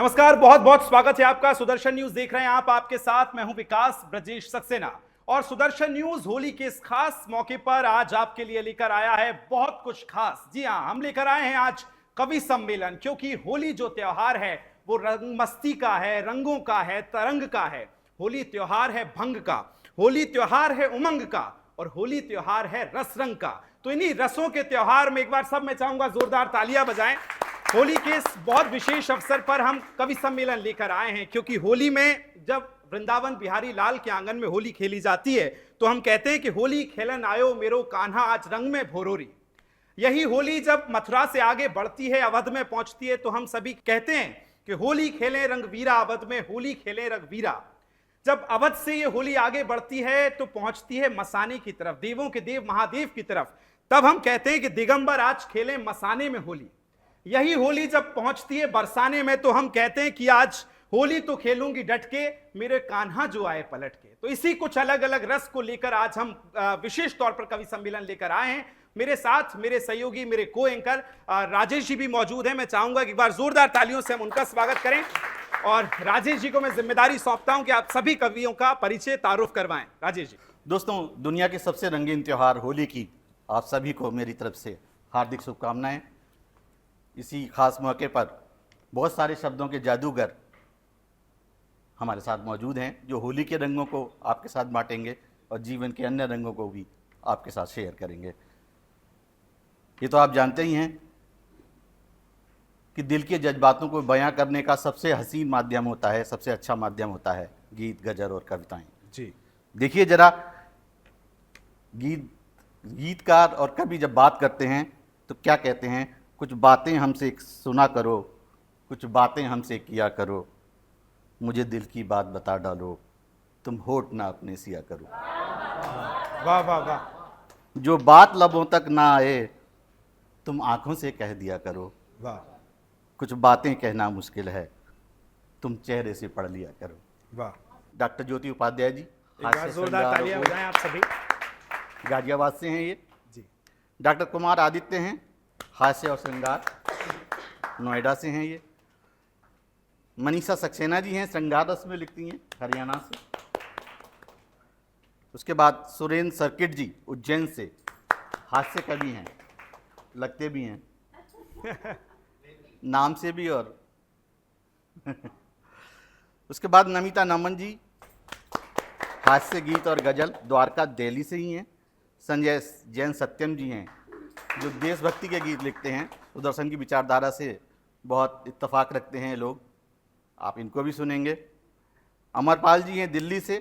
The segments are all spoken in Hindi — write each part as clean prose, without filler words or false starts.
नमस्कार, बहुत बहुत स्वागत है आपका। सुदर्शन न्यूज देख रहे हैं आप, आपके साथ मैं हूं विकास ब्रजेश सक्सेना। और सुदर्शन न्यूज होली के इस खास मौके पर आज आपके लिए लेकर आया है बहुत कुछ खास। जी हां, हम लेकर आए हैं आज कवि सम्मेलन, क्योंकि होली जो त्योहार है वो रंग मस्ती का है, रंगों का है, तरंग का है। होली त्योहार है भंग का, होली त्योहार है उमंग का, और होली त्योहार है रस रंग का। तो इन्हीं रसों के त्योहार में एक बार सब मैं चाहूंगा जोरदार तालियां बजाएं। होली के इस बहुत विशेष अवसर पर हम कवि सम्मेलन लेकर आए हैं, क्योंकि होली में जब वृंदावन बिहारी लाल के आंगन में होली खेली जाती है तो हम कहते हैं कि होली खेलन आयो मेरो कान्हा आज रंग में भोरोरी। यही होली जब मथुरा से आगे बढ़ती है, अवध में पहुंचती है, तो हम सभी कहते हैं कि होली खेलें रंगवीरा अवध में, होली खेलें रंगवीरा। जब अवध से ये होली आगे बढ़ती है तो पहुंचती है मसाने की तरफ, देवों के देव महादेव की तरफ, तब हम कहते हैं कि दिगंबर आज खेलें मसाने में होली। यही होली जब पहुंचती है बरसाने में तो हम कहते हैं कि आज होली तो खेलूंगी डट के, मेरे कान्हा जो आए पलट के। तो इसी कुछ अलग अलग रस को लेकर आज हम विशेष तौर पर कवि सम्मेलन लेकर आए हैं। मेरे साथ मेरे सहयोगी, मेरे को एंकर राजेश जी भी मौजूद हैं। मैं चाहूंगा कि एक बार जोरदार तालियों से हम उनका स्वागत करें। और राजेश जी को मैं जिम्मेदारी सौंपता हूं कि आप सभी कवियों का परिचय तारुफ करवाएं। राजेश जी। दोस्तों, दुनिया के सबसे रंगीन त्योहार होली की आप सभी को मेरी तरफ से हार्दिक शुभकामनाएं। इसी खास मौके पर बहुत सारे शब्दों के जादूगर हमारे साथ मौजूद हैं, जो होली के रंगों को आपके साथ बांटेंगे और जीवन के अन्य रंगों को भी आपके साथ शेयर करेंगे। ये तो आप जानते ही हैं कि दिल के जज्बातों को बयां करने का सबसे हसीन माध्यम होता है, सबसे अच्छा माध्यम होता है गीत, गजल और कविताएं। जी देखिए जरा, गीतकार और कवि जब बात करते हैं तो क्या कहते हैं, कुछ बातें हमसे सुना करो, कुछ बातें हमसे किया करो, मुझे दिल की बात बता डालो, तुम होठ ना अपने सिया करो। वाह वाह वाह। जो बात लबों तक ना आए तुम आंखों से कह दिया करो, वाह। कुछ बातें कहना मुश्किल है, तुम चेहरे से पढ़ लिया करो। वाह। डॉक्टर ज्योति उपाध्याय जी, एक बार जोरदार तालियां बजाएं आप सभी। गाजियाबाद से हैं ये। जी। डॉक्टर कुमार आदित्य हैं, हास्य और श्रृंगार, नोएडा से हैं ये। मनीषा सक्सेना जी हैं, श्रृंगार रस में लिखती हैं, हरियाणा से। उसके बाद सुरेंद्र सर्किट जी, उज्जैन से, हास्य कवि हैं, लगते भी हैं नाम से भी। और उसके बाद नमिता नमन जी, हास्य गीत और गजल, द्वारका दिल्ली से ही हैं। संजय जैन सत्यम जी हैं, जो देशभक्ति के गीत लिखते हैं, सुदर्शन की विचारधारा से बहुत इत्तेफाक रखते हैं लोग, आप इनको भी सुनेंगे। अमरपाल जी हैं दिल्ली से,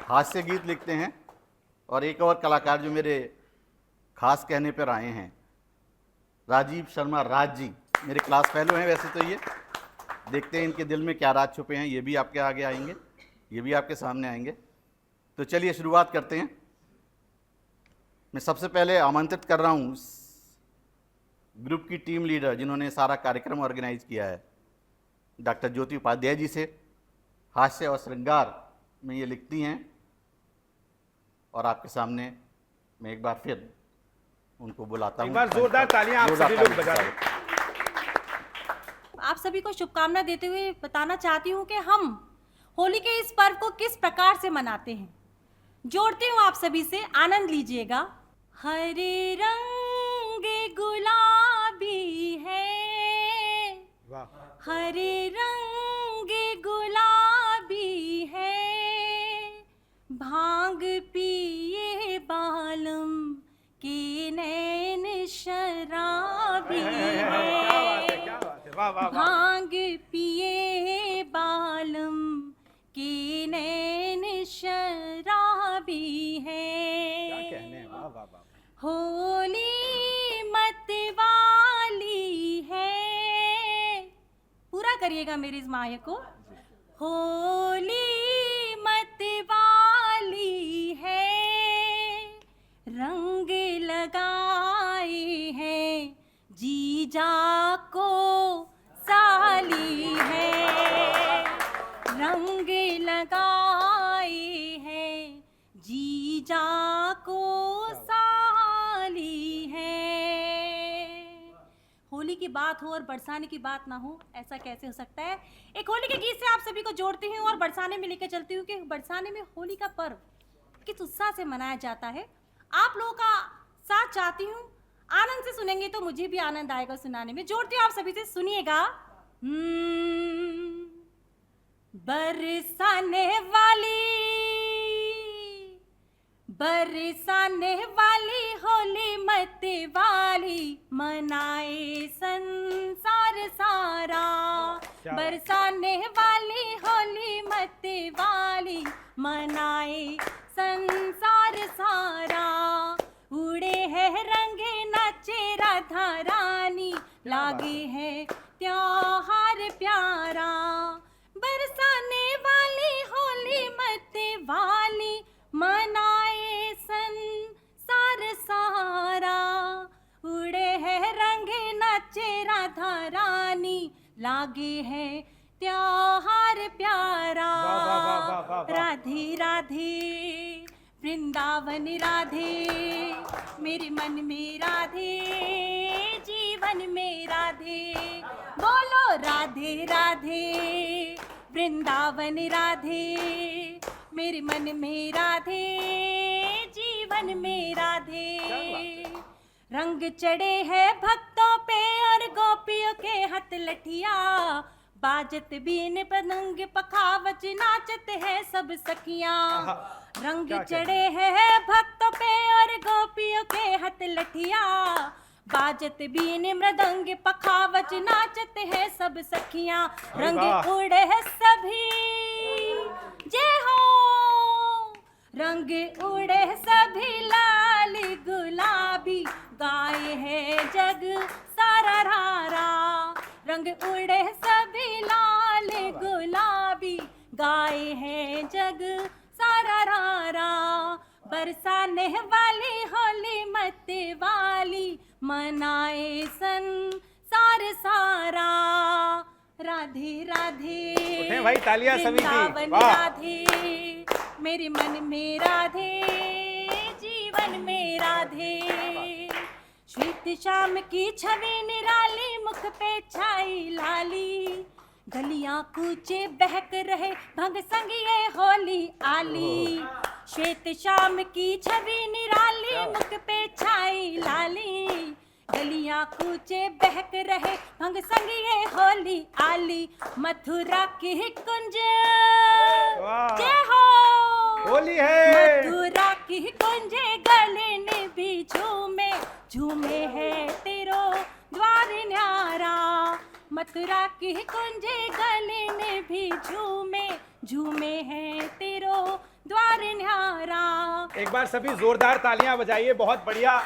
हास्य गीत लिखते हैं। और एक और कलाकार जो मेरे खास कहने पर आए हैं, राजीव शर्मा राज जी, मेरे क्लास फेलो हैं वैसे तो ये। देखते हैं इनके दिल में क्या राज छुपे हैं, ये भी आपके आगे आएंगे, ये भी आपके सामने आएंगे। तो चलिए शुरुआत करते हैं। मैं सबसे पहले आमंत्रित कर रहा हूँ ग्रुप की टीम लीडर जिन्होंने सारा कार्यक्रम ऑर्गेनाइज किया है, डॉक्टर ज्योति उपाध्याय जी से। हास्य और श्रृंगार में ये लिखती हैं, और आपके सामने मैं एक बार फिर उनको बुलाता हूँ। एक बार जोरदार तालियां आप सभी लोग बजा दें। आप सभी को शुभकामना देते हुए बताना चाहती हूँ कि हम होली के इस पर्व को किस प्रकार से मनाते हैं। जोड़ती हूँ आप सभी से, आनंद लीजिएगा। हरे रंग गुलाबी है, हरे रंग गुलाबी है, भांग पिए बालम के नैन शराबी है, भांग पिए बालम के नैन शराबी है। होली मत वाली है, पूरा करिएगा मेरी इस माया को। होली मत वाली है, रंग लगाए हैं जीजा को साली है, रंग लगाए हैं जीजा को साली है। की बात हो और बरसाने की बात ना हो, ऐसा कैसे हो सकता है। एक होली के गीत से आप सभी को जोड़ती हूँ और बरसाने में लेकर चलती हूँ कि बरसाने में होली का पर्व किस उत्साह से मनाया जाता है। आप लोगों का साथ चाहती हूँ, आनंद से सुनेंगे तो मुझे भी आनंद आएगा सुनाने में। जोड़ती हूँ आप सभी से, सुनिएगा। बरसाने वाली होली मत वाली मनाए संसार सारा। बरसाने वाली होली मत वाली मनाए संसार सारा। उड़े है रंगे नाचे राधा रानी, लागे है त्योहार प्यारा। बरसाने वाली होली मत वाली मनाए संसार सारा। उड़े है रंगे नाचे राधा रानी, लागे है त्योहार प्यारा। राधे राधे वृंदावन राधे, मेरे मन में राधे, जीवन में राधे। बोलो राधे राधे वृंदावन राधे, मेरे मन में राधे, जीवन में राधे। रंग चढ़े हैं भक्तों पे और गोपियों के हाथ लठिया, बाजत बीन पतंग पखावज नाचत है सब सखियां। रंग चढ़े हैं भक्तों पे और गोपियों के हाथ लठिया, बाजत बीन मृदंग पखावज नाचत है सब सखियां। रंग उड़े है सभी जय हो, रंग उड़े सभी लाल गुलाबी, गाए है जग सारा रारा। रंग उड़े सभी लाल गुलाबी, गाए है जग सारा रारा। बरसाने वाली होली मत वाली मनाए संसार सारा। राधे राधे उठे भाई, तालियां सभी की। वृंदावन वाह। राधे, मेरे मन में राधे, जीवन में राधे। श्वेत शाम की छवि निराली, मुख पे छाई लाली, गलियां कूचे बहक रहे भंग संग ये होली आली। श्वेत शाम की छवि निराली, मुख पे छाई लाली, गलियां कूचे बहक रहे भंग संग ये होली आली। मथुरा की कुंज जय हो, होली है। मथुरा की कुंज गले ने भी झूमे, झूमे है तेरो द्वार न्यारा। मथुरा की कुंज गले ने भी झूमे, झूमे है तेरो द्वार न्यारा। एक बार सभी जोरदार तालियां बजाइए, बहुत बढ़िया।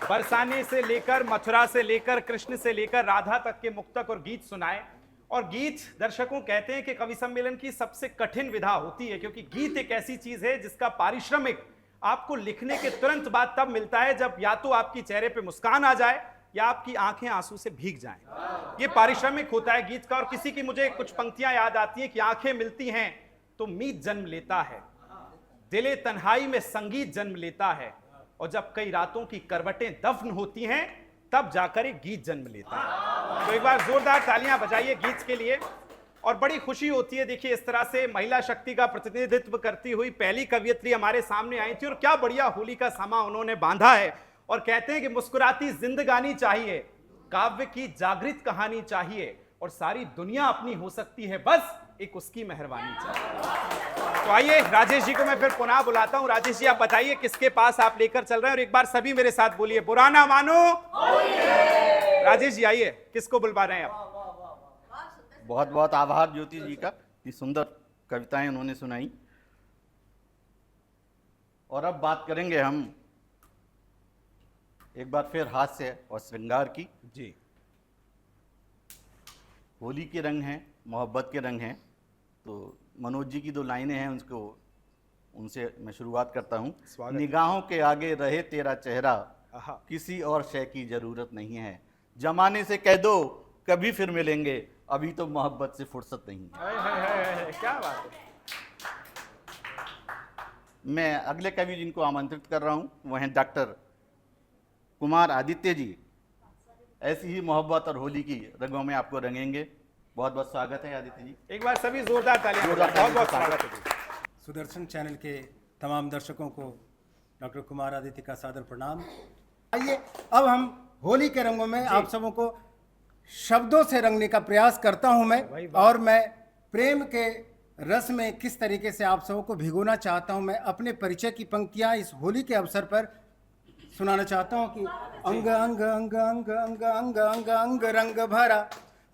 बरसाने से लेकर, मथुरा से लेकर, कृष्ण से लेकर राधा तक के मुक्तक और गीत सुनाए। और गीत, दर्शकों कहते हैं कि कवि सम्मेलन की सबसे कठिन विधा होती है, क्योंकि गीत एक ऐसी चीज है जिसका पारिश्रमिक आपको लिखने के तुरंत बाद तब मिलता है जब या तो आपकी चेहरे पे मुस्कान आ जाए या आपकी आंखें आंसू से भीग जाएं। ये पारिश्रमिक होता है गीत का। और किसी की मुझे कुछ पंक्तियां याद आती हैं कि आंखें मिलती हैं तो मीत जन्म लेता है, दिले तन्हाई में संगीत जन्म लेता है, और जब कई रातों की करवटें दफन होती हैं तब जाकर एक गीत जन्म लेता है। तो एक बार जोरदार तालियां बजाइए गीत के लिए। और बड़ी खुशी होती है, देखिए इस तरह से महिला शक्ति का प्रतिनिधित्व करती हुई पहली कवियत्री हमारे सामने आई थी, और क्या बढ़िया होली का समा उन्होंने बांधा है। और कहते हैं कि मुस्कुराती जिंदगानी चाहिए, काव्य की जागृत कहानी चाहिए, और सारी दुनिया अपनी हो सकती है, बस एक उसकी मेहरबानी चाहिए। तो आइए राजेश जी को मैं फिर पुनः बुलाता हूं। राजेश जी, आप बताइए किसके पास आप लेकर चल रहे हैं, और एक बार सभी मेरे साथ बोलिए, बुरा ना मानो। राजेश जी आइए, किसको बुलवा रहे हैं आप? बहुत बहुत आभार ज्योति जी का, इतनी सुंदर कविताएं उन्होंने सुनाई। और अब बात करेंगे हम एक बार फिर हास्य और श्रृंगार की। जी, होली के रंग हैं, मोहब्बत के रंग हैं। तो मनोज जी की दो लाइनें हैं, उनसे मैं शुरुआत करता हूँ। स्वागत है। निगाहों के आगे रहे तेरा चेहरा, आहा। किसी और शय की जरूरत नहीं है। जमाने से कह दो कभी फिर मिलेंगे, अभी तो मोहब्बत से फुर्सत नहीं है। क्या बात है। मैं अगले कवि जिनको आमंत्रित कर रहा हूँ वो हैं डॉक्टर कुमार आदित्य जी। ऐसी ही मोहब्बत और होली की रंगों में आपको रंगेंगे। बहुत बहुत स्वागत है आदित्य जी। एक बार सभी जोरदार तालियां। जोरदार बहुत बहुत तालियां। स्वागत है जी। सुदर्शन चैनल के तमाम दर्शकों को डॉक्टर कुमार आदित्य का सादर प्रणाम। आइए अब हम होली के रंगों में आप सबों को शब्दों से रंगने का प्रयास करता हूं मैं, और मैं प्रेम के रस में किस तरीके से आप सबों को भिगोना चाहता हूं। मैं अपने परिचय की पंक्तियां इस होली के अवसर पर सुनाना चाहता हूं कि अंग अंग अंग अंग अंग अंग अंग अंग रंग भरा,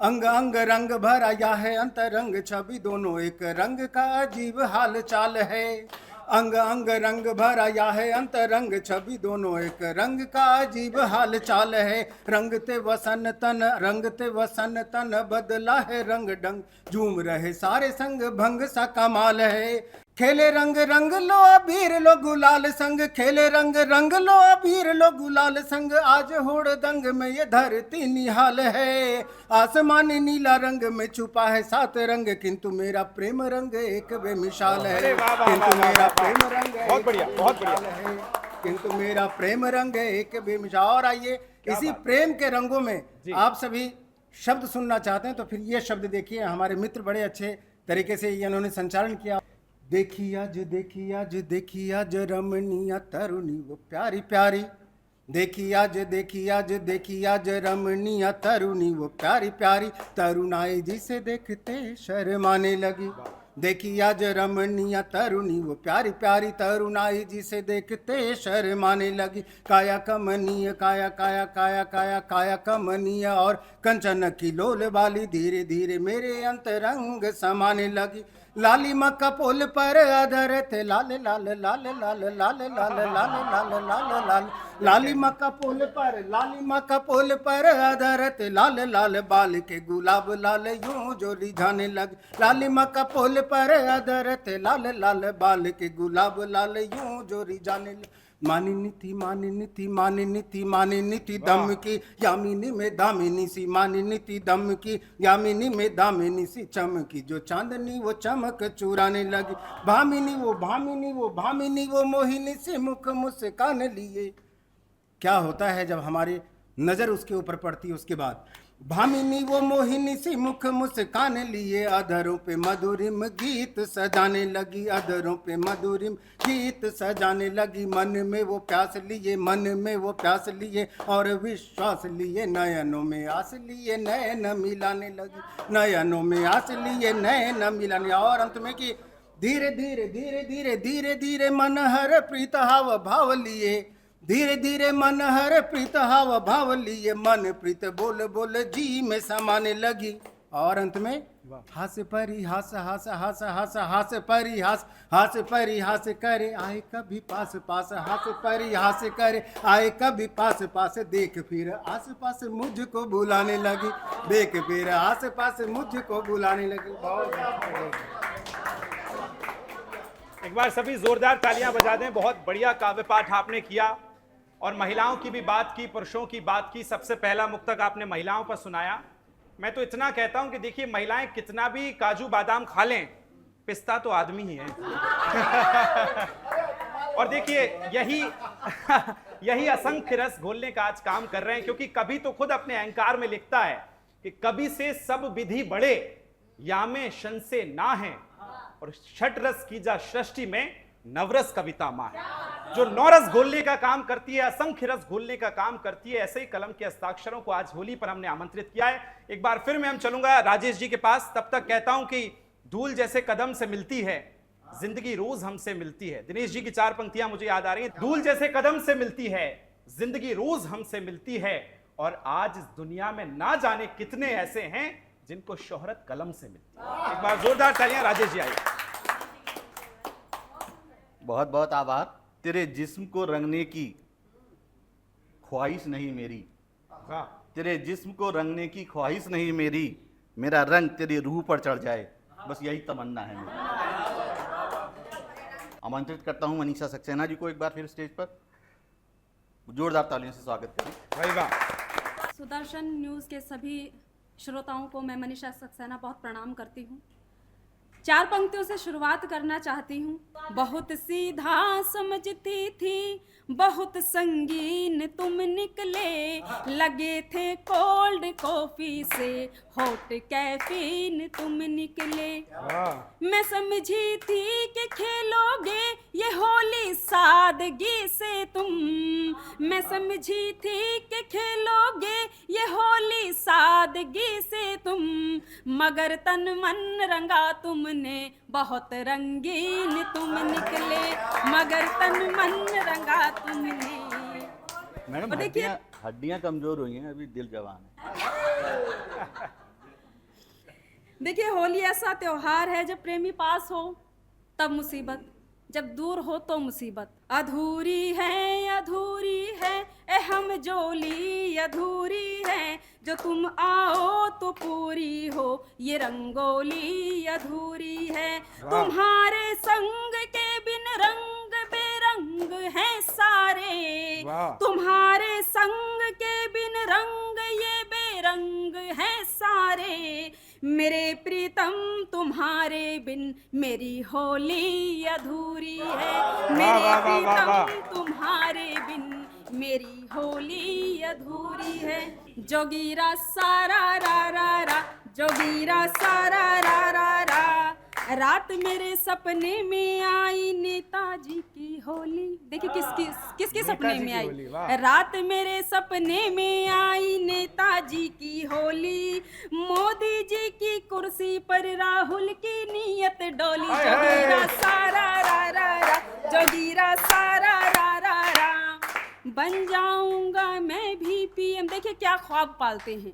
अंग अंग रंग भरा, या है अंतरंग छवि दोनों एक रंग का अजीब हाल चाल है। अंग अंग रंग भरा, या है अंतरंग छवि दोनों एक रंग का अजीब हाल चाल है। रंगते वसन तन बदला है रंग ढंग, झूम रहे सारे संग भंग सा कमाल है। खेले रंग रंग लो अबीर लो गुलाल संग, खेले रंग रंग लो अबीर लो गुलाल संग, आज होड़ दंग में ये धरती निहाल है। आसमानी नीला रंग में छुपा है 7 रंग, किंतु मेरा प्रेम रंग एक बेमिसाल है। अरे वाह, वाह, किंतु वाह, मेरा वाह, प्रेम वाह। रंग बहुत बढ़िया, बहुत बढ़िया। है, किंतु मेरा प्रेम रंग एक बेमिसाल। और आइए इसी प्रेम के रंगों में आप सभी शब्द सुनना चाहते हैं तो फिर ये शब्द देखिए, हमारे मित्र बड़े अच्छे तरीके से इन्होंने संचालन किया। देखी आज रमणीया तरुणी वो प्यारी प्यारी, देखी आज रमणीया तरुणी वो प्यारी प्यारी, तरुणाई जिसे देखते शर्माने लगी। देखी आज रमणीया तरुणी वो प्यारी प्यारी, तरुणाई जिसे देखते शर्माने लगी। काया कमनीय काया काया काया काया काया कमनीय, और कंचन की लोल वाली धीरे धीरे मेरे अंतरंग समाने लगी। लाली मक्का पोल पर अधर थे लाल लाल लाल लाल लाल लाल लाल लाल लाल लाल, लाली मक्का पोल पर अधर थे लाल लाल, बाल के गुलाब लाल यूं जो रिझाने लग। लाली मक्का पोल पर अधर थे लाल लाल, बाल के गुलाब लाल यूं जो रिझाने लग। मानिनी थी दम की, यामिनी में दामिनी सी, मानिनी थी दम की, यामिनी में दामिनी सी चमकी, जो चांदनी वो चमक चुराने लगी। भामिनी वो मोहिनी से मुख मुस्कान लिए। क्या होता है जब हमारी नजर उसके ऊपर पड़ती है उसके बाद। भामिनी वो मोहिनी सी मुख मुस्कान लिए, अधरों पे मधुरिम गीत सजाने लगी, अधरों पे मधुरिम गीत सजाने लगी। मन में वो प्यास लिए और विश्वास लिए, नयनों में आस लिए नयन मिलाने लगी, नयनों में आस लिए नयन मिलाने। और अंत में कि धीरे धीरे मन हर प्रीत हाव भाव लिए, धीरे धीरे मन हर प्रीत हाव भाव लिए, मन प्रीत बोल बोल जी में समाने लगी। और अंत में हास परी हास हास हास हास हास परी हास, हास परी हास करे आए कभी पास पास, हास परी हास करे आए कभी पास पास, देख फिर आस पास मुझको बुलाने लगी, देख फिर आस पास मुझको बुलाने लगी। एक बार सभी जोरदार तालियां बजा दें। बहुत बढ़िया काव्य पाठ आपने किया, और महिलाओं की भी बात की, पुरुषों की बात की। सबसे पहला मुक्तक आपने महिलाओं पर सुनाया। मैं तो इतना कहता हूं कि देखिए, महिलाएं कितना भी काजू बादाम खा लें, पिस्ता तो आदमी ही है। और देखिए यही असंख्य रस घोलने का आज काम कर रहे हैं, क्योंकि कभी तो खुद अपने अहंकार में लिखता है कि कभी से सब विधि बड़े, या में शन से ना है, और छठ रस की जा सृष्टि में नवरस कविता मां है, जो नौरस घोलने का काम करती है, असंख्य रस घोलने का काम करती है। ऐसे ही कलम के हस्ताक्षरों को आज होली पर हमने आमंत्रित किया है। एक बार फिर मैं चलूंगा राजेश जी के पास। तब तक कहता हूं कि धूल जैसे कदम से मिलती है, जिंदगी रोज हमसे मिलती है। दिनेश जी की 4 पंक्तियां मुझे याद आ रही हैं। धूल जैसे कदम से मिलती है, जिंदगी रोज हमसे मिलती है, और आज इस दुनिया में ना जाने कितने ऐसे हैं जिनको शोहरत कलम से मिलती है। एक बार जोरदार तालियां राजेश जी, आइए। बहुत बहुत आभार। तेरे जिस्म को रंगने की ख्वाहिश नहीं मेरी, तेरे जिस्म को रंगने की ख्वाहिश नहीं मेरी, मेरा रंग तेरी रूह पर चढ़ जाए, बस यही तमन्ना है मेरी। आमंत्रित करता हूं मनीषा सक्सेना जी को एक बार फिर स्टेज पर, जोरदार तालियों से स्वागत करें। सुदर्शन न्यूज़ के सभी श्रोताओं को मैं मनीषा सक्सेना बहुत प्रणाम करती हूँ। 4 पंक्तियों से शुरुआत करना चाहती हूँ। बहुत सीधा समझती थी, बहुत संगीन तुम निकले, लगे थे कोल्ड कॉफी से, हॉट कैफीन तुम निकले। मैं समझी थी कि खेलोगे ये होली सादगी से तुम, मैं समझी थी कि खेलोगे ये होली सादगी से तुम, मगर तन मन रंगा तुमने, बहुत रंगीन तुम निकले, मगर तन मन रंगा तुमने। मैडम और देखिए- हड्डियां कमजोर हुई हैं, अभी दिल जवान है। देखिए, होली ऐसा त्योहार है जब प्रेमी पास हो तब मुसीबत, जब दूर हो तो मुसीबत। अधूरी है ए हम जोली अधूरी है, जो तुम आओ तो पूरी हो ये रंगोली अधूरी है। तुम्हारे संग के बिन रंग बेरंग हैं सारे, तुम्हारे संग के बिन रंग ये बेरंग हैं सारे, मेरे प्रीतम तुम्हारे बिन मेरी होली अधूरी है, मेरे प्रीतम तुम्हारे बिन मेरी होली अधूरी है। जोगीरा सारा रा रा रा, जोगीरा सारा रा रा रा, रात मेरे सपने में आई नेताजी की होली। देखिए किसके सपने में आई, रात मेरे सपने में आई नेताजी की होली, मोदी जी की कुर्सी पर राहुल की नीयत डोली। जोगीरा सारा रा रा रा, जोगीरा सारा रा रा रा, बन जाऊंगा मैं भी पीएम। देखिए क्या ख्वाब पालते हैं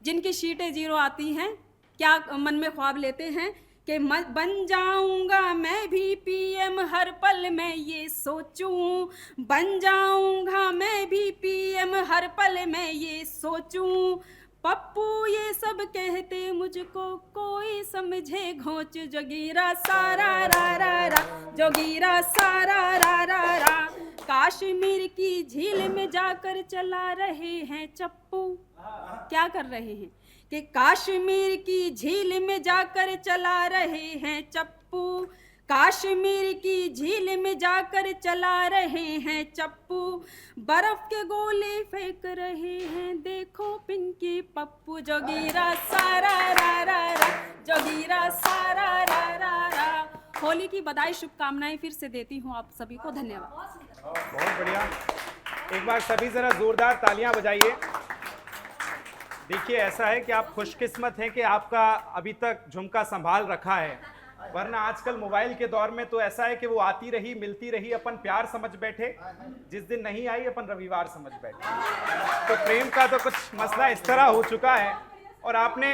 जिनकी शीटें 0 आती हैं, क्या मन में ख्वाब लेते हैं कि बन जाऊंगा मैं भी पीएम, हर पल मैं ये सोचूं, बन जाऊंगा मैं भी पीएम, हर पल मैं ये सोचूं। पप्पू ये सब कहते मुझको, कोई समझे घोंच। जोगीरा सारा रा रा रा, जोगीरा सारा रा रा रा, कश्मीर की झील में जाकर चला रहे हैं चप्पू। क्या कर रहे हैं कि कश्मीर की झील में जाकर चला रहे हैं चप्पू, कश्मीर की झील में जाकर चला रहे हैं चप्पू, बर्फ के गोले फेंक रहे हैं देखो पिंकी पप्पू। जोगीरा सारा रा रा रा, जोगीरा सारा रा रा रा। होली की बधाई शुभकामनाएं फिर से देती हूँ आप सभी को। धन्यवाद। बहुत बढ़िया, एक बार सभी जरा जोरदार तालियां बजाइए। देखिए ऐसा है कि आप खुशकिस्मत हैं कि आपका अभी तक झुमका संभाल रखा है, वरना आजकल मोबाइल के दौर में तो ऐसा है कि वो आती रही मिलती रही, अपन प्यार समझ बैठे, जिस दिन नहीं आई अपन रविवार समझ बैठे। तो प्रेम का तो कुछ मसला इस तरह हो चुका है। और आपने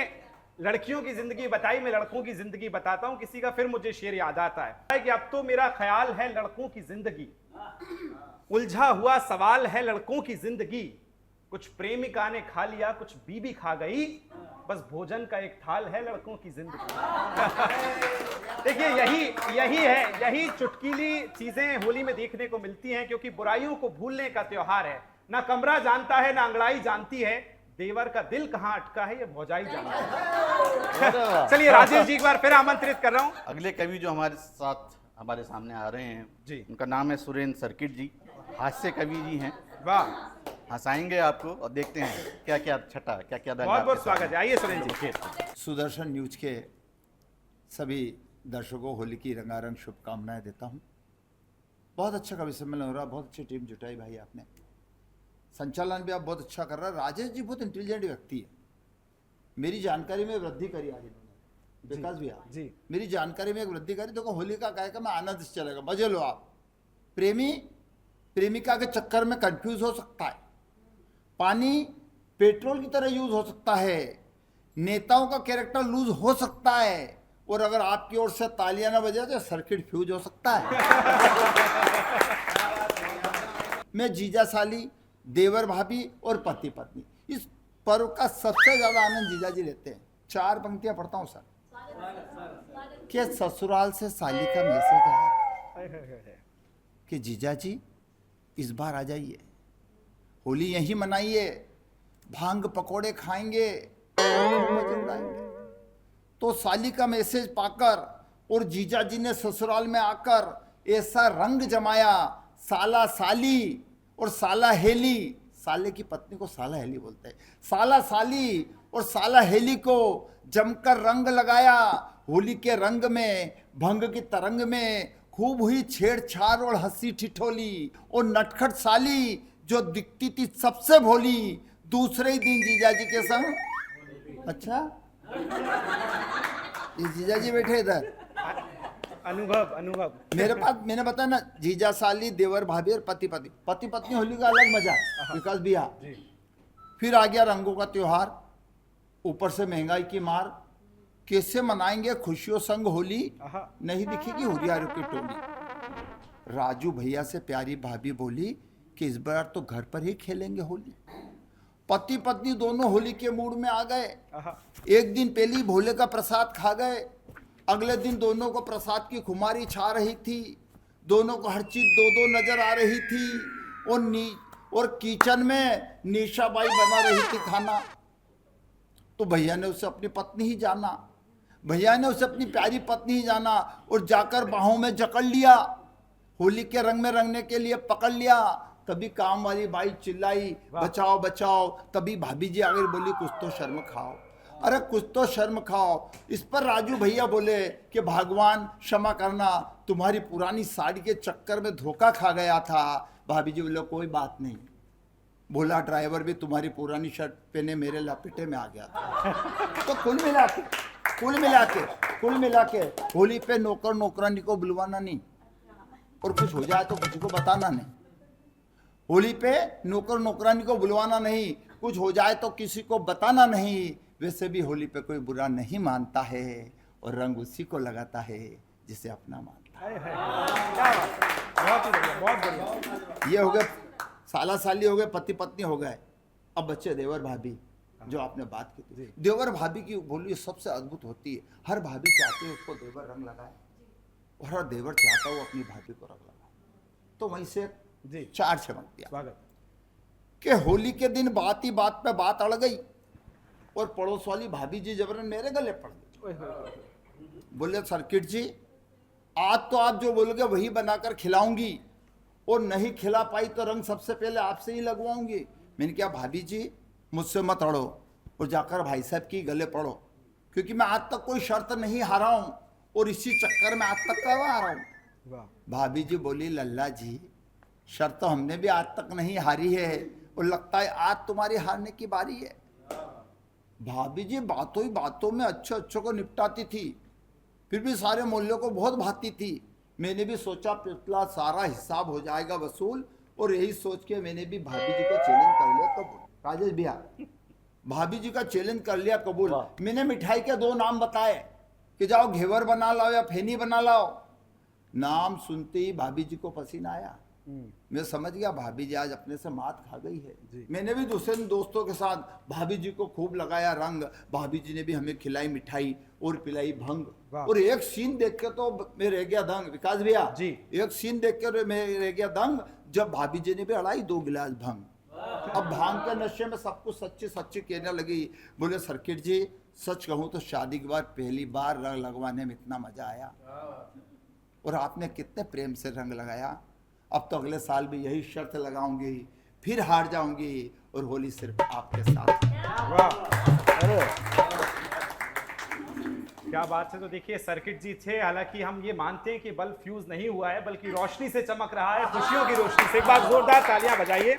लड़कियों की जिंदगी बताई, मैं लड़कों की जिंदगी बताता हूं। किसी का फिर मुझे शेर याद आता है कि अब तो मेरा ख्याल है लड़कों की जिंदगी, उलझा हुआ सवाल है लड़कों की जिंदगी, कुछ प्रेमिका ने खा लिया कुछ बीबी खा गई, बस भोजन का एक थाल है लड़कों की जिंदगी। देखिए यही चुटकीली चीजें होली में देखने को मिलती हैं, क्योंकि बुराइयों को भूलने का त्योहार है। ना कमरा जानता है ना अंगड़ाई जानती है, देवर का दिल कहाँ अटका है ये भौजाई जानती है। चलिए राजेश जी एक बार फिर आमंत्रित कर रहा हूँ। अगले कवि जो हमारे साथ हमारे सामने आ रहे हैं जी, उनका नाम है सुरेंद्र सर्किट जी, हास्य कवि जी हैं। वाह, हंसाएंगे आपको और देखते हैं क्या क्या छटा, क्या क्या बहुत बहुत स्वागत है। आइए सुरेंद्र जी। सुदर्शन न्यूज के सभी दर्शकों होली की रंगारंग शुभकामनाएं देता हूं। बहुत अच्छा कवि सम्मेलन हो रहा, बहुत अच्छी टीम जुटाई भाई आपने, संचालन भी आप बहुत अच्छा कर रहा है। राजेश जी बहुत इंटेलिजेंट व्यक्ति है, मेरी जानकारी में वृद्धि करी आज इन्होंने, विकास भैया जी, मेरी जानकारी में एक वृद्धि करी। देखो होली का कार्यक्रम आनंद से चलेगा, मजे लो आप। प्रेमी प्रेमिका के चक्कर में कंफ्यूज हो सकता है, पानी पेट्रोल की तरह यूज हो सकता है, नेताओं का कैरेक्टर लूज हो सकता है, और अगर आपकी ओर से तालियां ना बजाए तो सर्किट फ्यूज हो सकता है। मैं जीजा साली, देवर भाभी और पति पत्नी, इस पर्व का सबसे ज्यादा आनंद जीजा जी लेते हैं। 4 पंक्तियां पढ़ता हूं सर। क्या ससुराल से साली का मैसेज आया कि जीजा जी इस बार आ जाइए, होली यहीं मनाइए, भांग पकोड़े खाएंगे, मजे उड़ाएंगे। तो साली का मैसेज पाकर और जीजा जी ने ससुराल में आकर ऐसा रंग जमाया, साला साली और साला हेली, साले की पत्नी को साला हेली बोलते हैं, साला साली और साला हेली को जमकर रंग लगाया। होली के रंग में, भंग की तरंग में खूब हुई छेड़छाड़ और हंसी ठिठोली, और नटखट साली जो दिखती थी सबसे भोली, दूसरे ही दिन जीजा जी के संग। अच्छा, ये जीजा जी बैठे इधर, अनुभव मेरे पास, मैंने बताया ना, जीजा साली, देवर भाभी और पति पत्नी, पति पत्नी होली का अलग मजा, विकास भैया। फिर आ गया रंगों का त्योहार, ऊपर से महंगाई की मार, कैसे मनाएंगे खुशियों संग होली, नहीं दिखेगी होरियारों की टोली। राजू भैया से प्यारी भाभी बोली कि इस बार तो घर पर ही खेलेंगे होली। पति पत्नी दोनों होली के मूड में आ गए। एक दिन पहले भोले का प्रसाद खा गए, अगले दिन दोनों को प्रसाद की खुमारी छा रही थी, दोनों को हर चीज दो दो नजर आ रही थी, और किचन में निशाबाई बना रही थी खाना। तो भैया ने उसे अपनी पत्नी ही जाना, भैया ने उसे अपनी प्यारी पत्नी ही जाना, और जाकर बाहों में जकड़ लिया, होली के रंग में रंगने के लिए पकड़ लिया। तभी काम वाली बाई चिल्लाई, बचाओ बचाओ। तभी भाभी जी आगे बोली, कुछ तो शर्म खाओ, अरे कुछ तो शर्म खाओ। इस पर राजू भैया बोले कि भगवान क्षमा करना, तुम्हारी पुरानी साड़ी के चक्कर में धोखा खा गया था। भाभी जी बोले, कोई बात नहीं, भोला ड्राइवर भी तुम्हारी पुरानी शर्ट पहने मेरे लपेटे में आ गया था। तो कुल मिला के होली पे नौकर नौकरानी को बुलवाना नहीं, और कुछ हो जाए तो किसी को बताना नहीं। होली पे नौकर नौकरानी को बुलवाना नहीं, कुछ हो जाए तो किसी को बताना नहीं। वैसे भी होली पे कोई बुरा नहीं मानता है, और रंग उसी को लगाता है जिसे अपना मानता है। बहुत ही बढ़िया, बहुत बढ़िया। ये हो गए साला साली, हो गए पति पत्नी, हो गए। अब बच्चे देवर भाभी, जो आपने बात की थी, देवर भाभी की बोली सबसे अद्भुत होती है। हर भाभी चाहती है उसको देवर रंग लगाए, और हर देवर चाहता है वो अपनी भाभी को रंग लगाए। तो वहीं से चार चमक दिया कि होली के दिन बात ही बात पे बात अड़ गई, और पड़ोस वाली भाभी जी जबरन मेरे गले पड़ गई। बोले, सर्किट जी आज तो आप जो बोलोगे वही बनाकर खिलाऊंगी, और नहीं खिला पाई तो रंग सबसे पहले आपसे ही लगवाऊंगी। मैंने कहा, भाभी जी मुझसे मत अड़ो, और जाकर भाई साहब की गले पड़ो, क्योंकि मैं आज तक कोई शर्त नहीं हारा हूं, और इसी चक्कर में आज तक करवा आ रहा हूं। भाभी जी बोली, लल्ला जी शर्त तो हमने भी आज तक नहीं हारी है, और लगता है आज तुम्हारी हारने की बारी है। भाभी जी बातों ही बातों में अच्छे को निपटाती थी, फिर भी सारे मोहल्ले को बहुत भाती थी। मैंने भी सोचा पिछला सारा हिसाब हो जाएगा वसूल, और यही सोच के मैंने भी भाभी जी को चैलेंज कर लिया कबूल। राजेश भैया, भाभी जी का चैलेंज कर लिया कबूल। मैंने मिठाई के दो नाम बताए कि जाओ घेवर बना लाओ या फेनी बना लाओ। नाम सुनते ही भाभी जी को पसीना आया। मैं समझ गया भाभी जी आज अपने से मात खा गई है। मैंने भी दूसरे दोस्तों के साथ भाभी जी को खूब लगाया रंग। भाभी जी ने भी हमें खिलाई मिठाई और पिलाई भंग। और एक सीन देख के तो मैं रह गया दंग, विकास भैया जी, एक सीन देख के मैं रह गया दंग, जब भाभी जी ने भी अड़ाई 2 गिलास भंग। अब भांग के नशे में सब कुछ सच्ची सच्ची कहने लगी। बोले, सर्किट जी सच कहूं तो शादी के बाद पहली बार रंग लगवाने में इतना मजा आया, और आपने कितने प्रेम से रंग लगाया। अब तो अगले साल भी यही शर्त लगाऊंगी, फिर हार जाऊंगी, और होली सिर्फ आपके साथ। वाह, अरे क्या बात है। तो देखिए सर्किट जी थे, हालांकि हम ये मानते हैं कि बल्ब फ्यूज नहीं हुआ है, बल्कि रोशनी से चमक रहा है, खुशियों की रोशनी से। एक बार जोरदार तालियां बजाइए,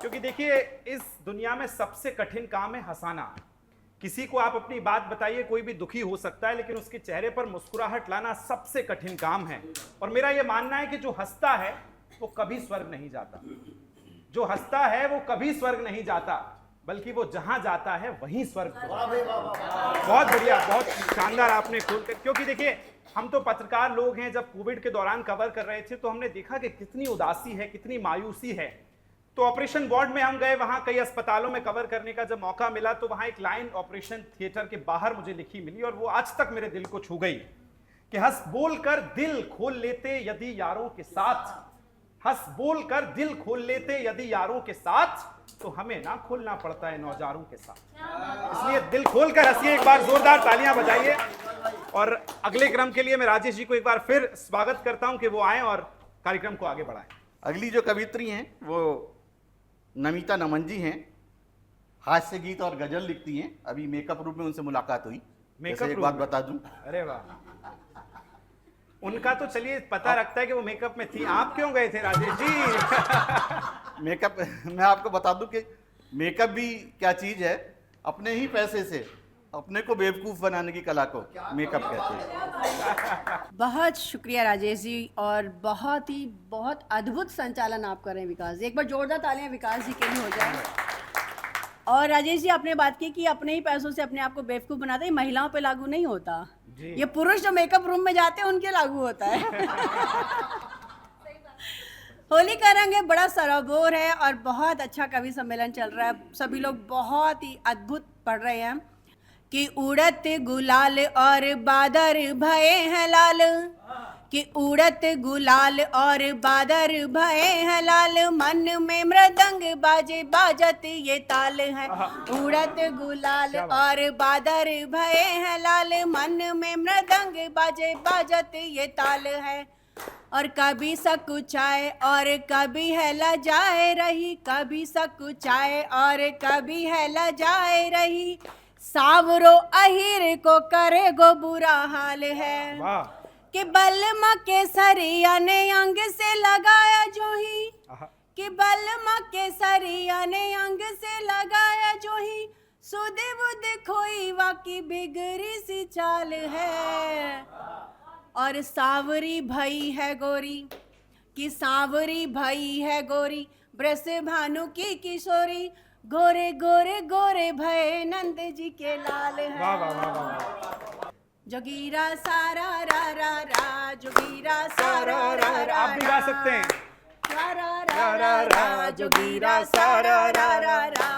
क्योंकि देखिए इस दुनिया में सबसे कठिन काम है हंसाना। किसी को आप अपनी बात बताइए, कोई भी दुखी हो सकता है, लेकिन उसके चेहरे पर मुस्कुराहट लाना सबसे कठिन काम है। और मेरा यह मानना है कि जो हंसता है वो कभी स्वर्ग नहीं जाता, जो हंसता है वो कभी स्वर्ग नहीं जाता, बल्कि वो जहां जाता है वहीं स्वर्ग। बहुत बढ़िया, बहुत शानदार आपने खोलकर, क्योंकि देखिए हम तो पत्रकार लोग हैं। जब कोविड के दौरान कवर कर रहे थे तो हमने देखा कि कितनी उदासी है, कितनी मायूसी है। तो ऑपरेशन वार्ड में हम गए, वहां कई अस्पतालों में कवर करने का जब मौका मिला तो वहां एक लाइन ऑपरेशन थिएटर के बाहर मुझे लिखी मिली, और वो आज तक मेरे दिल को छू गई कि हंस बोल कर दिल खोल लेते यदि यारों के साथ, हंस बोल कर दिल खोल लेते यदि यारों के साथ, तो हमें ना खोलना पड़ता है नौजारों के साथ। इसलिए दिल खोल कर हंसिए, एक बार जोरदार तालियां बजाइए। और अगले क्रम के लिए मैं राजेश जी को एक बार फिर स्वागत करता हूं कि वो आए और कार्यक्रम को आगे बढ़ाएं। अगली जो कवित्री हैं वो नमिता नमन जी हैं, हास्य गीत और गजल लिखती हैं। अभी मेकअप रूप में उनसे मुलाकात हुई। मेकअप एक रूम बात में? बता दूं, अरे वाह, उनका तो चलिए पता रखता है कि वो मेकअप में थी, आप क्यों गए थे राजेश जी? मेकअप मैं आपको बता दूं कि मेकअप भी क्या चीज है। अपने ही पैसे से अपने को बेवकूफ बनाने की कला को मेकअप कहते हैं। बहुत शुक्रिया राजेश जी, और बहुत अद्भुत संचालन आप कर रहे हैं विकास जी। एक बार जोरदार तालियां विकास जी के लिए हो जाए। और राजेश जी, आपने बात की कि अपने ही पैसों से अपने आप को बेवकूफ बनाते हैं, महिलाओं पे लागू नहीं होता ये पुरुष जो मेकअप रूम में जाते हैं उनके लागू होता है। होली का रंग है बड़ा सराबोर है और बहुत अच्छा कवि सम्मेलन चल रहा है। सभी लोग बहुत ही अद्भुत पढ़ रहे हैं कि उड़त गुलाल और बादर भये हैं लाल, कि उड़त गुलाल और बादर भये हैं लाल, मन में मृदंग बाजे बाजत ये ताल है। उड़त गुलाल और बादर भये हैं लाल, मन में मृदंग बाजे बाजत ये ताल है। और कभी सकुचाए और कभी है लजाए रही, कभी सकुचाए और कभी है लजाए रही, सावरो अहिर को करे गो बुरा हाल है। वाह, कि बलमा के सरिया ने अंग से लगाया जो ही, कि बलमा के सरिया ने अंग से लगाया जो ही, सुध बुध खोई वाकी बिगड़ी सी चाल है। और सावरी भई है गोरी, कि सावरी भई है गोरी, ब्रस भानु की किशोरी, गोरे गोरे गोरे भये नंद जी के लाल है। वाह वाह वाह वाह। जोगीरा सारा रा रा रा, जोगीरा सारा रा रा, आप भी गा सकते हैं। रा रा रा रा रा, जोगीरा सारा रा रा रा।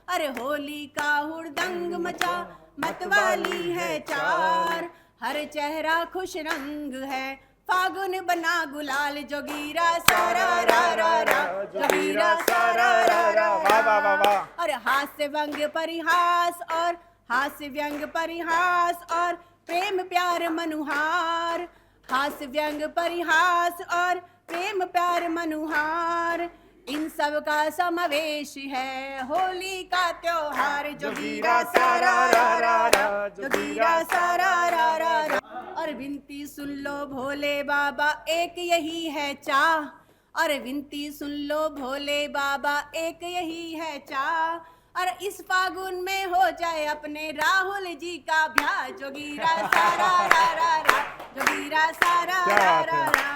अरे होली का हुड़दंग मचा, मतवाली है चार, हर चेहरा खुश रंग है, फागुन बना गुलाल, जोगीरा सारा रा रा रा, जोगीरा सारा रा रा वाह वाह वाह वाह। और हास्य व्यंग परिहास और हास्य व्यंग परिहास और प्रेम प्यार मनुहार, हास्य व्यंग परिहास और प्रेम प्यार मनुहार, इन सब का समावेश है होली का त्योहार। जोगीरा सारा रा रा रा, जोगीरा सारा रा रा रा। और विनती सुन लो भोले बाबा एक यही है चाह, और विनती सुन लो भोले बाबा एक यही है चाह, और इस फागुन में हो जाए अपने राहुल जी का ब्याह। जोगीरा सारा रा रा रा, जोगीरा सारा रा रा रा।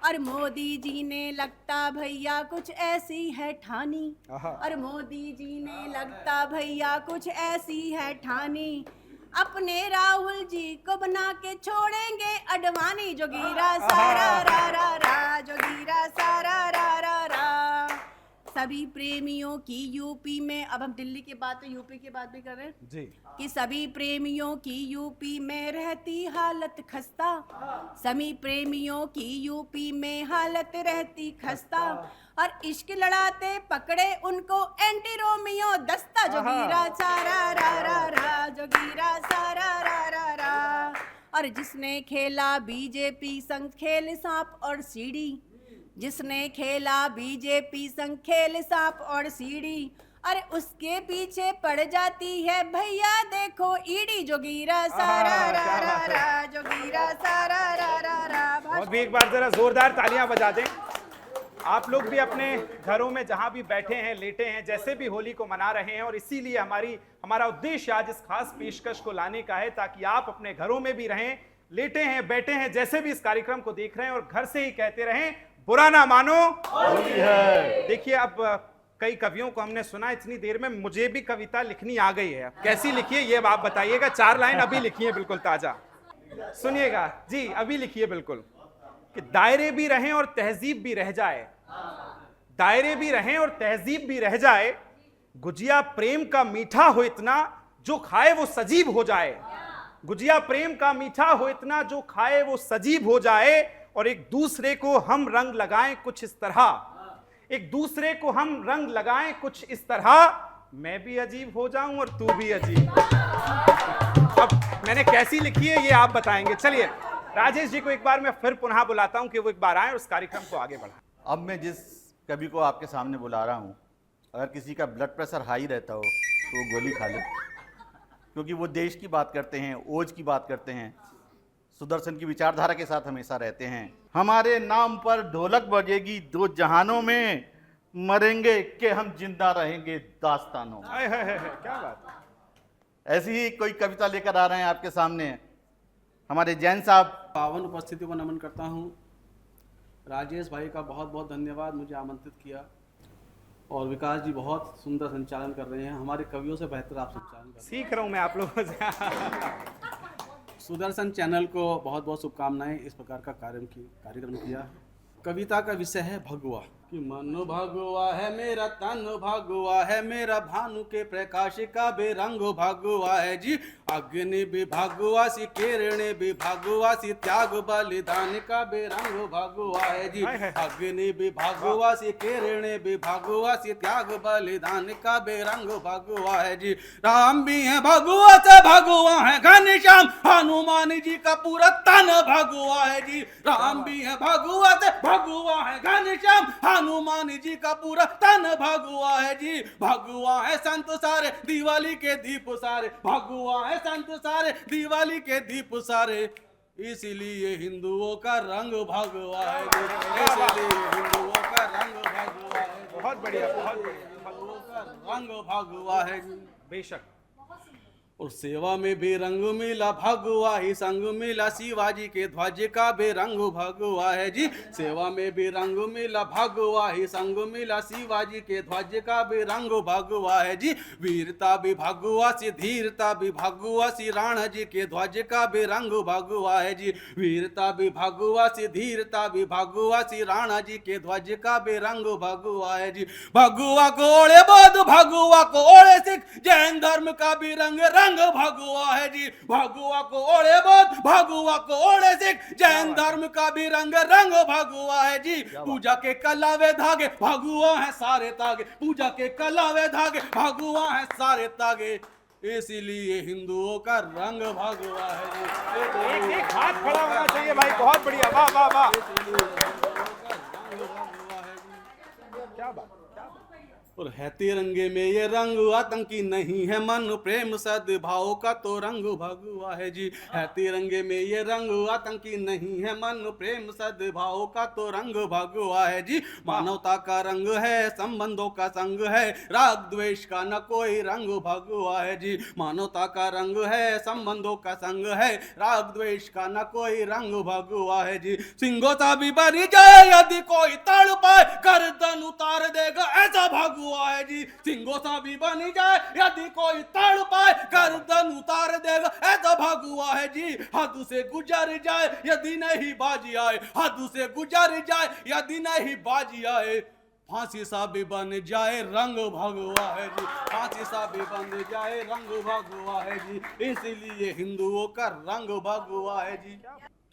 और मोदी जी ने लगता भैया कुछ ऐसी है ठानी, और मोदी जी ने लगता भैया कुछ ऐसी है ठानी, अपने राहुल जी को बना के छोड़ेंगे अडवाणी। जोगीरा सारा रा रा रा, जोगीरा सारा रा रा रा। सभी प्रेमियों की यूपी में, अब हम दिल्ली के बाद तो यूपी की बात भी कर रहे हैं जी, कि सभी प्रेमियों की यूपी में रहती हालत खस्ता, सभी प्रेमियों की यूपी में हालत रहती खस्ता, और इश्क लड़ाते पकड़े उनको एंटी रोमियो दस्ता। जोगीरा सारा रा रा रा, जोगीरा सारा रा रा रा। और जिसने खेला बीजेपी संग खेल सांप और सीढ़ी, जिसने खेला बीजेपी संग खेल सांप और सीढ़ी, अरे उसके पीछे पड़ जाती है भैया देखो ईडी। जोगीरा सारा रा रा रा, जोगीरा सारा रा रा रा। और भी एक बार जरा जोरदार तालियां बजा दें। आप लोग भी अपने घरों में जहां भी बैठे हैं, लेटे हैं, जैसे भी होली को मना रहे हैं, और इसीलिए हमारा उद्देश्य आज इस खास पेशकश को लाने का है ताकि आप अपने घरों में भी रहें, लेटे हैं, बैठे हैं, जैसे भी इस कार्यक्रम को देख रहे हैं, और घर से ही कहते रहें बुरा ना मानो होली है। देखिए, अब कई कवियों को हमने सुना, इतनी देर में मुझे भी कविता लिखनी आ गई है। कैसी लिखी है ये आप बताइएगा। 4 लाइन अभी लिखी है, बिल्कुल ताजा। सुनिएगा जी, अभी लिखिए बिल्कुल कि दायरे भी रहें और तहजीब भी रह जाए, दायरे भी रहें और तहजीब भी रह जाए, गुजिया प्रेम का मीठा हो इतना जो खाए वो सजीब हो जाए, गुजिया प्रेम का मीठा हो इतना जो खाए वो सजीब हो जाए, और एक दूसरे को हम रंग लगाएं कुछ इस तरह, एक दूसरे को हम रंग लगाएं कुछ इस तरह, मैं भी अजीब हो जाऊं और तू भी अजीब। अब मैंने कैसी लिखी है ये आप बताएंगे। चलिए राजेश जी को एक बार मैं फिर पुनः बुलाता हूं कि वो एक बार आए और उस कार्यक्रम को आगे बढ़ाएं। अब मैं जिस कवि को आपके सामने बुला रहा हूँ, अगर किसी का ब्लड प्रेशर हाई रहता हो तो वो गोली खा ले, क्योंकि वो देश की बात करते हैं, ओज की बात करते हैं, सुदर्शन की विचारधारा के साथ हमेशा रहते हैं। हमारे नाम पर ढोलक बजेगी दो जहानों में, मरेंगे कि हम जिंदा रहेंगे दास्तानों में। हाय हाय हाय, क्या बात है। ऐसी ही कोई कविता लेकर आ रहे हैं आपके सामने हमारे जैन साहब। पावन उपस्थिति को नमन करता हूँ। राजेश भाई का बहुत बहुत धन्यवाद, मुझे आमंत्रित किया। और विकास जी बहुत सुंदर संचालन कर रहे हैं, हमारे कवियों से बेहतर आप संचालन कर रहे सीख रहा हूं मैं आप लोगों से। हैं। सुदर्शन चैनल को बहुत बहुत शुभकामनाएं, इस प्रकार का कार्यक्रम किया। कविता का विषय है भगवा। कि मन भगवा है मेरा, तन भगवा है मेरा, भानु के प्रकाश का बेरंग भगवा है जी। अग्नि भी भगवा सी, किरण भी भगवा सी, त्याग बलिदान का बेरंग भगवा है जी। अग्नि भी भगवा सी, किरण भी भगवा सी, त्याग बलिदान का बेरंग भगवा है जी। राम भी है भगवा से भगवा है घनश्याम, हनुमान जी का पूरा तन भगवा है जी। राम भी है भगवा से भगवा है घनश्याम, हनुमान जी का पूरा तन भगवा है जी। भगवा है संत सारे, दिवाली के दीप सारे, भगवा है संत सारे, दिवाली के दीप सारे, इसीलिए हिंदुओं का रंग भगवा है जी। इसीलिए हिंदुओं का रंग भगवा है। बहुत बढ़िया, बहुत बढ़िया। हिंदुओं का रंग भगवा है जी। बेशक। और सेवा में भी रंग मिला, भगवा ही संग मिला, शिवाजी के ध्वज का बेरंग भगवा है जी। सेवा में भी रंग मिला, भगवा ही संग मिला, शिवाजी के ध्वज का बेरंग भगवा है जी। वीरता भी भगवा सी, धीरता भी भगवा सी, राणा जी के ध्वज का बेरंग भगवा है जी। वीरता भी भगवा सी, धीरता भी भगवा सी, राणा जी के ध्वज का बेरंग भगवा है जी। भगवा को ओढ़े बौद्ध, भगवा को ओढ़े सिख, जैन धर्म का भी रंग भगवा है जी। भगवा को ओढ़े बौद्ध, भगवा को ओढ़े सिख, जैन धर्म का भी रंग भगवा है जी। पूजा के कलावे धागे, भगवा है सारे तागे, पूजा के कलावे धागे, भगवा है सारे तागे, इसीलिए हिंदुओं का रंग भगवा है जी। एक हाथ खड़ा होना चाहिए भाई, बहुत बढ़िया, वाह वाह वाह, क्या बात। और है तिरंगे में ये रंग, आतंकी नहीं है मन, प्रेम सद्भाव का तो रंग भगवा है जी। है तिरंगे में ये रंग, आतंकी नहीं है मन, प्रेम सद्भाव का तो रंग भगवा है जी। मानवता का रंग है, संबंधों का संग है, राग द्वेष का न कोई रंग भगवा है जी। मानवता का रंग है, संबंधों का संग है, राग द्वेष का न कोई रंग भगवा है जी। सिंगों सा भी बनी जाए यदि कोई तड़ पाए, गर्दन उतार देगा ऐसा भगवा है जी। सिंगों सा भी बनी जाए यदि कोई तड़ पाए, गर्दन उतार देगा ऐसा भगवा है जी। हद से गुजर जाए यदि नहीं बाजी आए, हद से गुजर जाए यदि नहीं बाजी आए, फांसी सा भी बन जाए रंग भगवा है जी। फांसी सा भी बन जाए रंग भगवा है जी, इसलिए हिंदुओं का रंग भगवा है जी।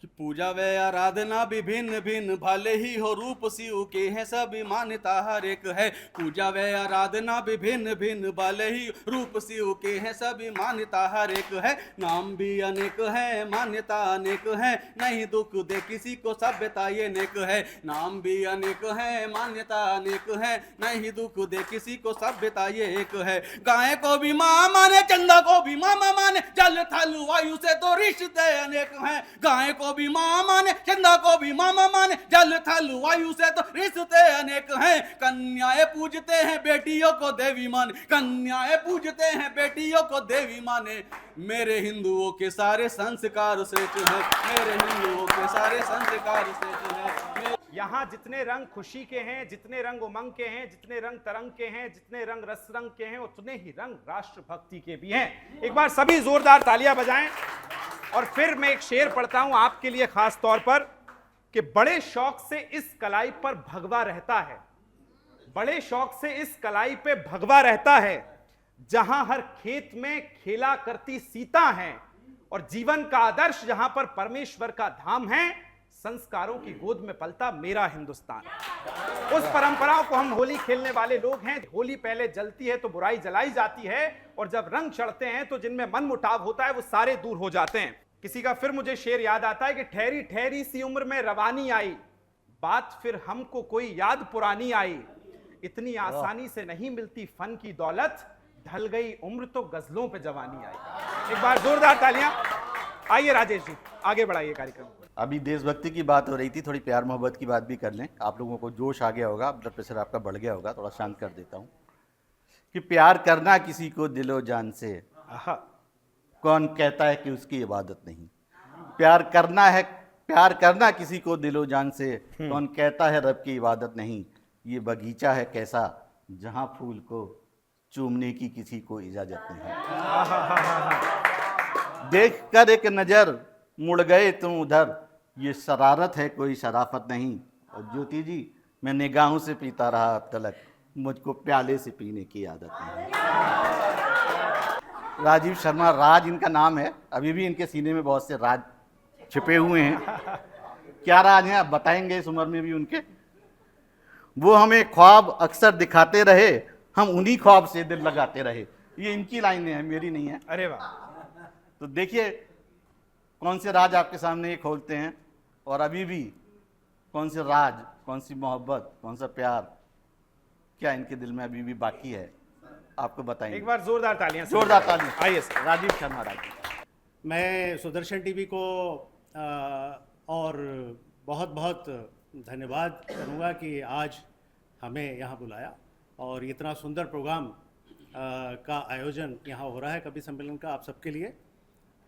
कि पूजा व आराधना भी भिन्न भिन्न, भले ही हो रूप शिव के हैं सभी, मान्यता हर एक है। पूजा व आराधना भी भिन्न भिन्न, भले ही रूप शिव के हैं सभी, मान्यता हर एक है। नाम भी अनेक है, मान्यता अनेक है, नहीं दुख दे किसी को सभ्यता ये नेक है। नाम भी अनेक है, मान्यता अनेक है, नहीं दुख दे किसी को सभ्यता ये एक है। गाय को भी माँ माने, चंदा को भी मामा माने, जल थल वायु से तो रिश्ते अनेक हैं। गाय को भी माँ माने, चंदा को भी मामा माने, जल थल वायु से तो रिश्ते अनेक हैं। कन्याएं पूजते हैं बेटियों को देवी माने, कन्याएं पूजते हैं बेटियों को देवी माने। मेरे हिंदुओं के सारे संस्कार श्रेष्ठ हैं, मेरे हिंदुओं के सारे संस्कार श्रेष्ठ हैं। यहाँ जितने रंग खुशी के हैं, जितने रंग उमंग के हैं, जितने रंग तरंग के हैं, जितने रंग रस रंग के हैं, उतने ही रंग राष्ट्रभक्ति के भी हैं। एक बार सभी जोरदार तालियां बजाएं। और फिर मैं एक शेर पढ़ता हूं आपके लिए खास तौर पर, कि बड़े शौक से इस कलाई पर भगवा रहता है, बड़े शौक से इस कलाई पे भगवा रहता है, जहां हर खेत में खेला करती सीता है, और जीवन का आदर्श जहां पर परमेश्वर का धाम है, संस्कारों की गोद में पलता मेरा हिंदुस्तान। उस परंपराओं को हम होली खेलने वाले लोग हैं। होली पहले जलती है तो बुराई जलाई जाती है, और जब रंग चढ़ते हैं तो जिनमें मन मुटाव होता है वो सारे दूर हो जाते हैं। किसी का फिर मुझे शेर याद आता है कि ठहरी ठहरी सी उम्र में रवानी आई, बात फिर हमको कोई याद पुरानी आई। इतनी आसानी से नहीं मिलती फन की दौलत, ढल गई उम्र तो गजलों पे जवानी आई। एक बार जोरदार तालियां। आइए राजेश जी, आगे बढ़ाइए कार्यक्रम। अभी देशभक्ति की बात हो रही थी, थोड़ी प्यार मोहब्बत की बात भी कर लें। आप लोगों को जोश आ गया होगा, ब्लड प्रेशर आपका बढ़ गया होगा, थोड़ा शांत कर देता हूँ। कि प्यार करना किसी को दिलो जान से, कौन कहता है कि उसकी इबादत नहीं। प्यार करना किसी को दिलो जान से, कौन कहता है रब की इबादत नहीं। ये बगीचा है कैसा जहाँ फूल को चूमने की किसी को इजाजत नहीं। देख कर एक नज़र मुड़ गए तुम उधर, ये शरारत है कोई शराफत नहीं। और ज्योति जी, मैं निगाहों से पीता रहा अब तलक, मुझको प्याले से पीने की आदत नहीं। राजीव शर्मा, राज इनका नाम है। अभी भी इनके सीने में बहुत से राज छिपे हुए हैं। क्या राज हैं आप बताएंगे इस उम्र में भी उनके? वो हमें ख्वाब अक्सर दिखाते रहे, हम उन्हीं ख्वाब से दिल लगाते रहे। ये इनकी लाइनें हैं, मेरी नहीं है। अरे वाह। तो देखिए कौन से राज आपके सामने ये खोलते हैं, और अभी भी कौन से राज, कौन सी मोहब्बत, कौन सा प्यार क्या इनके दिल में अभी भी बाकी है, आपको बताएंगे। एक बार जोरदार तालियां। जोरदार तालियां। आइए सर। राजीव शर्मा राज। मैं सुदर्शन टीवी को और बहुत बहुत धन्यवाद करूँगा कि आज हमें यहाँ बुलाया और इतना सुंदर प्रोग्राम का आयोजन यहाँ हो रहा है कवि सम्मेलन का आप सबके लिए।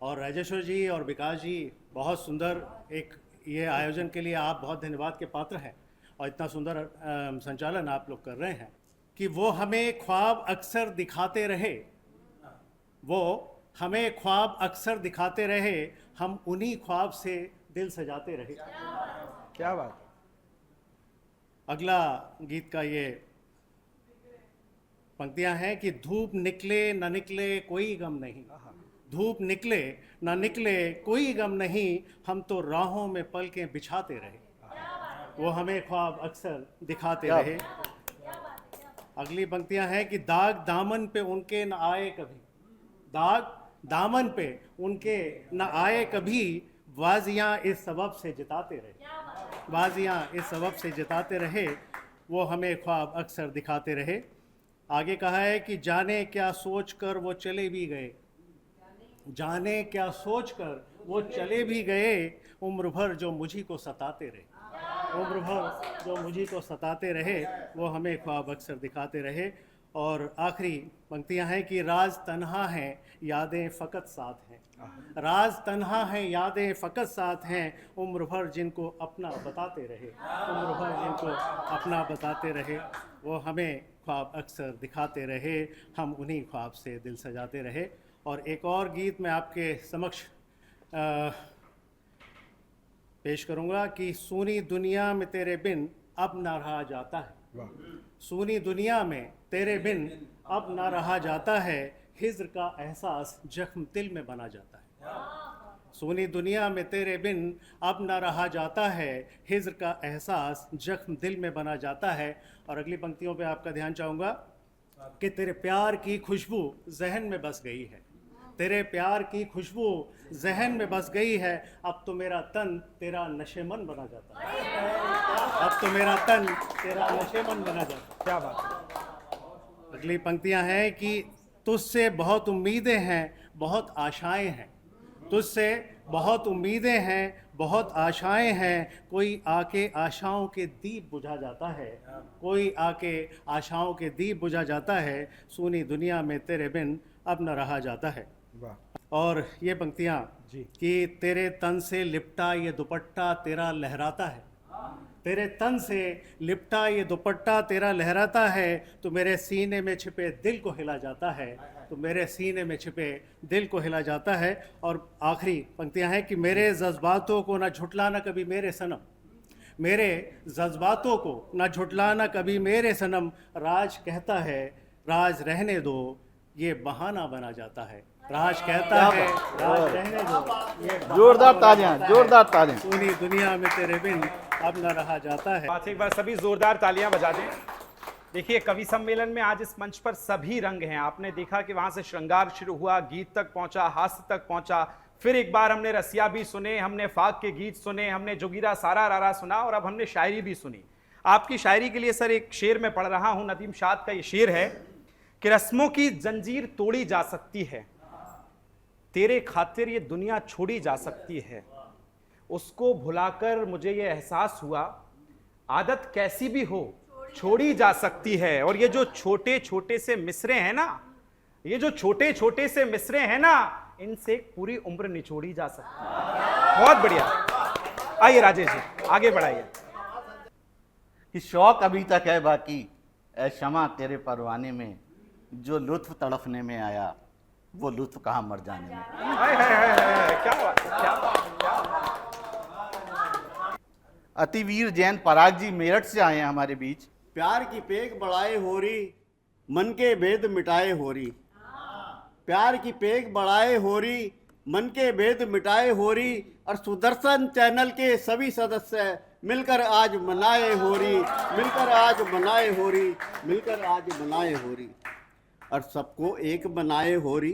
और राजेश्वर जी और विकास जी, बहुत सुंदर एक ये आयोजन के लिए आप बहुत धन्यवाद के पात्र हैं। और इतना सुंदर संचालन आप लोग कर रहे हैं कि वो हमें ख्वाब अक्सर दिखाते रहे, वो हमें ख्वाब अक्सर दिखाते रहे, हम उन्हीं ख्वाब से दिल सजाते रहे। क्या बात। अगला गीत का ये पंक्तियां हैं कि धूप निकले न निकले कोई गम नहीं, धूप निकले न निकले कोई गम नहीं, हम तो राहों में पलकें बिछाते रहे, वो हमें ख्वाब अक्सर दिखाते रहे। अगली पंक्तियां हैं कि दाग दामन पे उनके न आए कभी, दाग दामन पे उनके न आए कभी, बाजियां इस सबब से जिताते रहे, बाजियां इस सबब से जिताते रहे, वो हमें ख्वाब अक्सर दिखाते रहे। आगे कहा है कि जाने क्या सोच कर वो चले भी गए, जाने क्या सोच कर वो चले भी गए, उम्र भर जो मुझी को सताते रहे, उम्र भर जो मुझी को सताते रहे, वो हमें ख्वाब अक्सर दिखाते रहे। और आखिरी पंक्तियां हैं कि राज तन्हा हैं यादें फ़कत साथ हैं, राज तन्हा हैं यादें फ़कत साथ हैं, उम्र भर जिनको अपना बताते रहे, उम्र भर जिनको अपना बताते रहे, वो हमें ख्वाब अक्सर दिखाते रहे, हम उन्हीं ख्वाब से दिल सजाते रहे। और एक और गीत मैं आपके समक्ष पेश करूँगा कि सूनी दुनिया में तेरे बिन अब ना रहा जाता है, सूनी दुनिया में तेरे बिन अब ना रहा जाता है, हिज्र का एहसास जख्म दिल में बना जाता है, सूनी दुनिया में तेरे बिन अब ना रहा जाता है, हिज्र का एहसास जख्म दिल में बना जाता है। और अगली पंक्तियों पे आपका ध्यान चाहूँगा कि तेरे प्यार की खुशबू जहन में बस गई है, तेरे प्यार की खुशबू जहन में बस गई है, अब तो मेरा तन तेरा नशेमन बना जाता है, अब तो मेरा तन तेरा नशेमन बना जाता है। क्या बात है। अगली पंक्तियां हैं कि तुझसे बहुत उम्मीदें हैं बहुत आशाएं हैं, तुझसे बहुत उम्मीदें हैं बहुत आशाएं हैं, कोई आके आशाओं के दीप बुझा जाता है, कोई आके आशाओं के दीप बुझा जाता है, सूनी दुनिया में तेरे बिन अब न रहा जाता है। और ये पंक्तियाँ कि तेरे तन से लिपटा ये दुपट्टा तेरा लहराता है, तेरे तन से लिपटा ये दुपट्टा तेरा लहराता है, तो मेरे सीने में छिपे दिल को हिला जाता है, तो मेरे सीने में छिपे दिल को हिला जाता है। और आखिरी पंक्तियाँ हैं कि मेरे जज्बातों को ना झुटलाना कभी मेरे सनम, मेरे जज्बातों को ना झुटलाना कभी मेरे सनम, राज कहता है राज रहने दो, ये बहाना बना जाता है। राज कहता है, राज रहने दो, ये जोरदार तालियां, जोरदार तालियां। पूरी दुनिया में तेरे बिन अब न रहा जाता है। बात एक बार सभी जोरदार तालियां बजा दें। देखिए, कवि सम्मेलन में आज इस मंच पर सभी रंग हैं। आपने देखा कि वहां से श्रृंगार शुरू हुआ, गीत तक पहुंचा, हास्य तक पहुंचा, फिर एक बार हमने रसिया भी सुने, हमने फाग के गीत सुने, हमने जोगीरा सारा रारा सुना और अब हमने शायरी भी सुनी। आपकी शायरी के लिए सर एक शेर मैं पढ़ रहा हूं, नदीम शाद का ये शेर है कि रस्मों की जंजीर तोड़ी जा सकती है, तेरे खातिर ये दुनिया छोड़ी जा सकती है। उसको भुलाकर मुझे ये एहसास हुआ, आदत कैसी भी हो छोड़ी जा सकती है। और ये जो छोटे छोटे से मिसरे हैं ना, ये जो छोटे छोटे से मिसरे हैं ना, इनसे पूरी उम्र निचोड़ी जा सकती है। बहुत बढ़िया। आइए राजेश जी, आगे बढ़ाइए। कि शौक अभी तक है बाकी, ऐ शमा तेरे परवाने में, जो लुत्फ तड़फने में आया वो लुत्फ कहाँ मर जाने में। हाय हाय हाय हाय, क्या बात है, क्या बात है, क्या बात है। अतिवीर जैन पराग जी मेरठ से आए हैं हमारे बीच। प्यार की पेग बढ़ाए होरी, मन के भेद मिटाए होरी। प्यार की पेग बढ़ाए होरी, मन के भेद मिटाए होरी। और सुदर्शन चैनल के सभी सदस्य मिलकर आज मनाए होरी, मिलकर आज मनाए होरी, मिलकर आज मनाए होरी। और सबको एक बनाए होरी,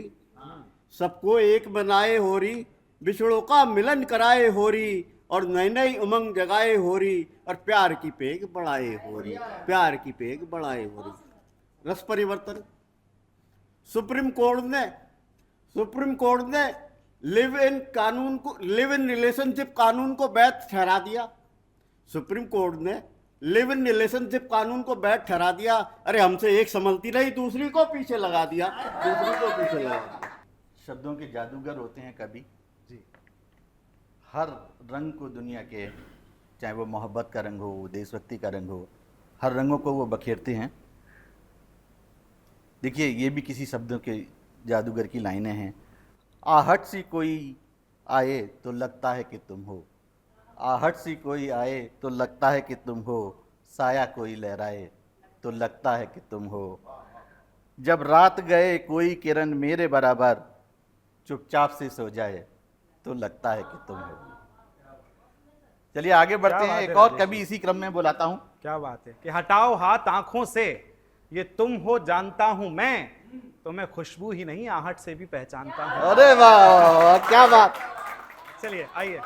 सबको एक बनाए होरी। बिछड़ों का मिलन कराए होरी, और नई नई उमंग जगाए होरी। और प्यार की पेग बढ़ाए होरी, प्यार की पेग बढ़ाए होरी। रस परिवर्तन, सुप्रीम कोर्ट ने लिव इन रिलेशनशिप कानून को वैध ठहरा दिया। सुप्रीम कोर्ट ने लिव इन रिलेशनशिप कानून को वैध ठहरा दिया। अरे हमसे एक संभलती रही, दूसरी को पीछे लगा दिया, दूसरी को पीछे लगा दिया। शब्दों के जादूगर होते हैं कवि जी। हर रंग को दुनिया के, चाहे वो मोहब्बत का रंग हो, देशभक्ति का रंग हो, हर रंगों को वो बखेरते हैं। देखिए, ये भी किसी शब्दों के जादूगर की लाइनें हैं। आहट सी कोई आए तो लगता है कि तुम हो, आहट सी कोई आए तो लगता है कि तुम हो। साया कोई लहराए तो लगता है कि तुम हो। जब रात गए कोई किरण मेरे बराबर, चुपचाप से सो जाए तो लगता है कि तुम हो। चलिए आगे बढ़ते हैं। एक और कवि इसी क्रम में बुलाता हूं। क्या बात है कि हटाओ हाथ आंखों से, ये तुम हो जानता हूं मैं, तुम्हें खुशबू ही नहीं आहट से भी पहचानता हूं। अरे वाह, क्या बात। चलिए आइए।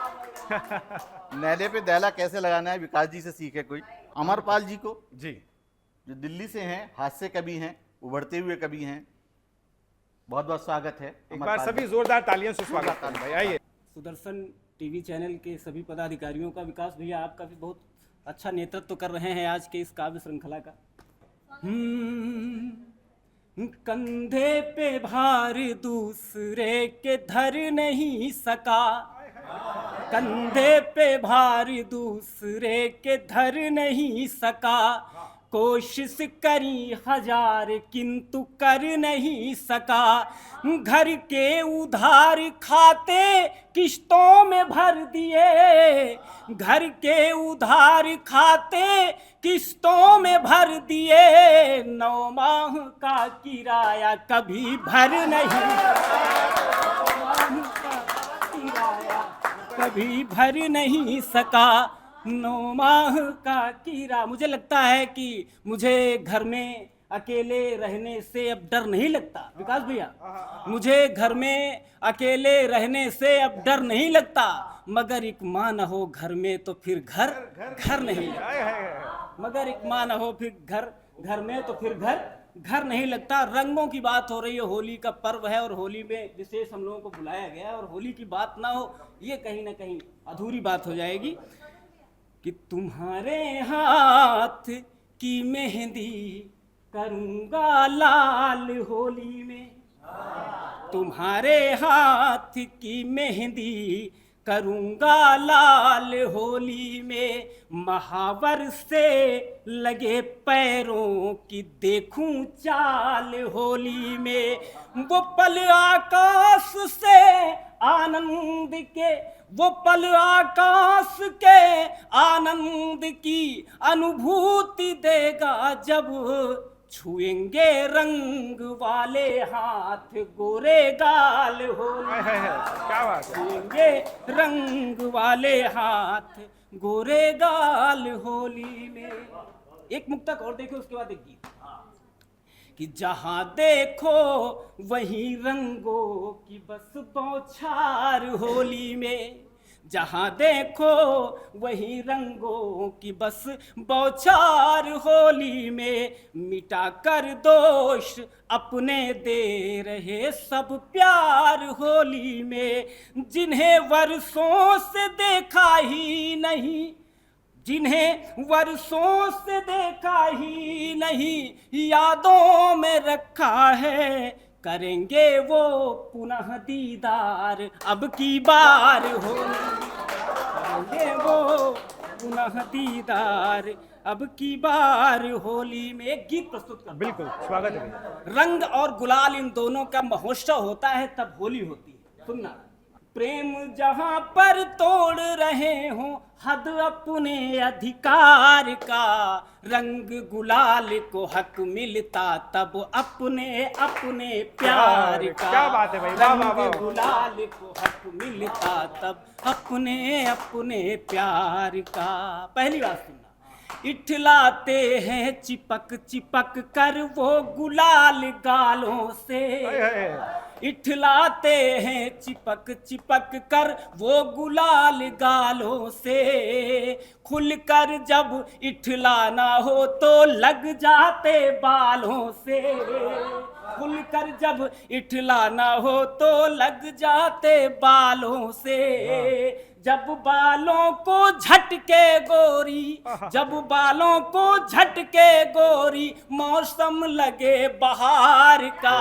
नैले पे दैला कैसे लगाना है विकास जी से सीखे कोई। अमरपाल जी को जी, जो दिल्ली से हैं, हास्य कवि हैं, उभरते हुए कवि हैं, बहुत बहुत स्वागत है। एक बार सभी जोरदार तालियों से स्वागत करें भाई। आइए। सुदर्शन टीवी चैनल के सभी पदाधिकारियों का, विकास भैया आपका भी बहुत अच्छा नेतृत्व कर रहे हैं आज के इस काव्य श्रृंखला का। कंधे पे भार दूसरे के धर नहीं सका, कंधे पे भार दूसरे के धर नहीं सका। कोशिश करी हजार किंतु कर नहीं सका। घर के उधार खाते किश्तों में भर दिए, घर के उधार खाते किश्तों में भर दिए। 9 माह का किराया कभी भर नहीं, 9 माह का किराया कभी भर नहीं सका। 9 माह का किराया। मुझे लगता है कि मुझे घर में अकेले रहने से अब डर नहीं लगता विकास भैया, मुझे घर में अकेले रहने से अब डर नहीं लगता। मगर एक माँ न हो घर में तो फिर घर नहीं लगता। मगर एक माँ न हो फिर घर में तो फिर घर नहीं लगता। रंगों की बात हो रही है, होली का पर्व है और होली में विशेष हम लोगों को बुलाया गया है, और होली की बात ना हो ये कहीं ना कहीं अधूरी बात हो जाएगी। कि तुम्हारे हाथ की मेहंदी करूंगा लाल होली में, तुम्हारे हाथ की मेहंदी करूंगा लाल होली में। महावर से लगे पैरों की देखूं चाल होली में। वो पल आकाश से आनंद के, वो पल आकाश के आनंद की अनुभूति देगा जब छुएंगे रंग वाले हाथ गोरे गाल होली, क्या बात है। छुएंगे रंग वाले हाथ गोरे गाल होली में। एक मुक्तक और देखो, उसके बाद एक गीत कि जहां देखो वहीं रंगों की बस बौछार होली में, जहां देखो वहीं रंगों की बस बौछार होली में, मिटा कर दोष अपने दे रहे सब प्यार होली में, जिन्हें वर्षों से देखा ही नहीं, जिन्हें वर्षों से देखा ही नहीं, यादों में रखा है, करेंगे वो पुनः दीदार अब की बार होली, करेंगे वो पुनः दीदार अब की बार होली में। एक गीत प्रस्तुत कर, बिल्कुल स्वागत है। रंग और गुलाल इन दोनों का महोत्सव होता है तब होली होती है। सुनना, प्रेम जहां पर तोड़ रहे हो हद अपने अधिकार का, रंग गुलाल को हक मिलता तब अपने अपने प्यार का। क्या बात है भाई, वाह वाह वाह। रंग गुलाल को हक मिलता तब अपने अपने प्यार का। पहली बात सुनना, इठलाते हैं चिपक चिपक कर वो गुलाल गालों से, इठलाते हैं चिपक चिपक कर वो गुलाल गालों से, खुलकर जब इठलाना हो तो लग जाते बालों से, खुलकर जब इठलाना हो तो लग जाते बालों से, जब बालों को झटके गोरी, जब बालों को झटके गोरी, मौसम लगे बहार का,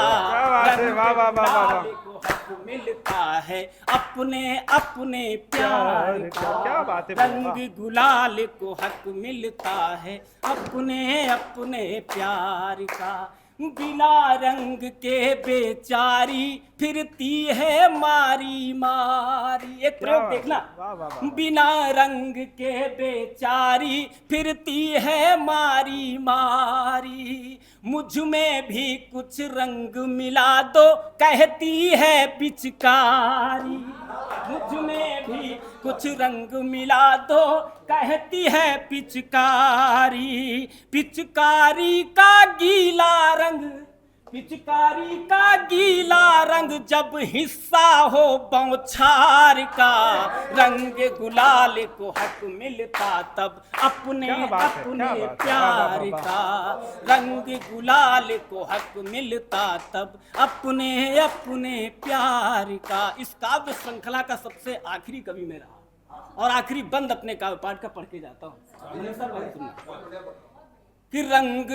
रंग गुलाल को हक मिलता है अपने अपने प्यार का। क्या बात है, रंग गुलाल को हक मिलता है अपने अपने प्यार का। बिना रंग के बेचारी फिरती है मारी मारी। एक प्रयोग देखना, बिना रंग के बेचारी फिरती है मारी मारी, मुझ में भी कुछ रंग मिला दो कहती है पिचकारी, मुझ में भी कुछ रंग मिला दो कहती है पिचकारी, पिचकारी का गीला रंग, पिचकारी का गीला रंग जब हिस्सा हो बौछार का, रंग गुलाल को हक मिलता तब अपने अपने प्यार का, रंग गुलाल को हक मिलता तब अपने अपने प्यार का। इस काव्य श्रृंखला का सबसे आखिरी कवि मेरा और आखिरी बंद अपने काव्य पाठ का पढ़ के जाता हूँ कि रंग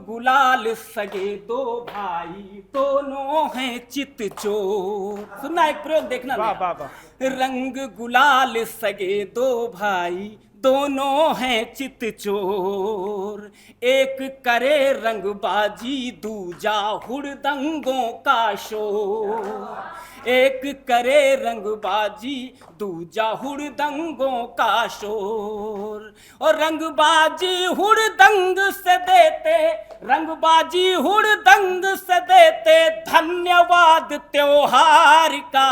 गुलाल सगे दो भाई दोनों हैं चित चोर। सुनना, एक प्रयोग देखना। रंग गुलाल सगे दो भाई दोनों हैं चित चोर, एक करे रंगबाजी दूजा हुड़दंगों का शोर, एक करे रंगबाजी दूजा हुड़दंगों का शोर, और रंगबाजी हुड़दंग से देते, रंगबाजी हुड़दंग से देते धन्यवाद त्योहार का,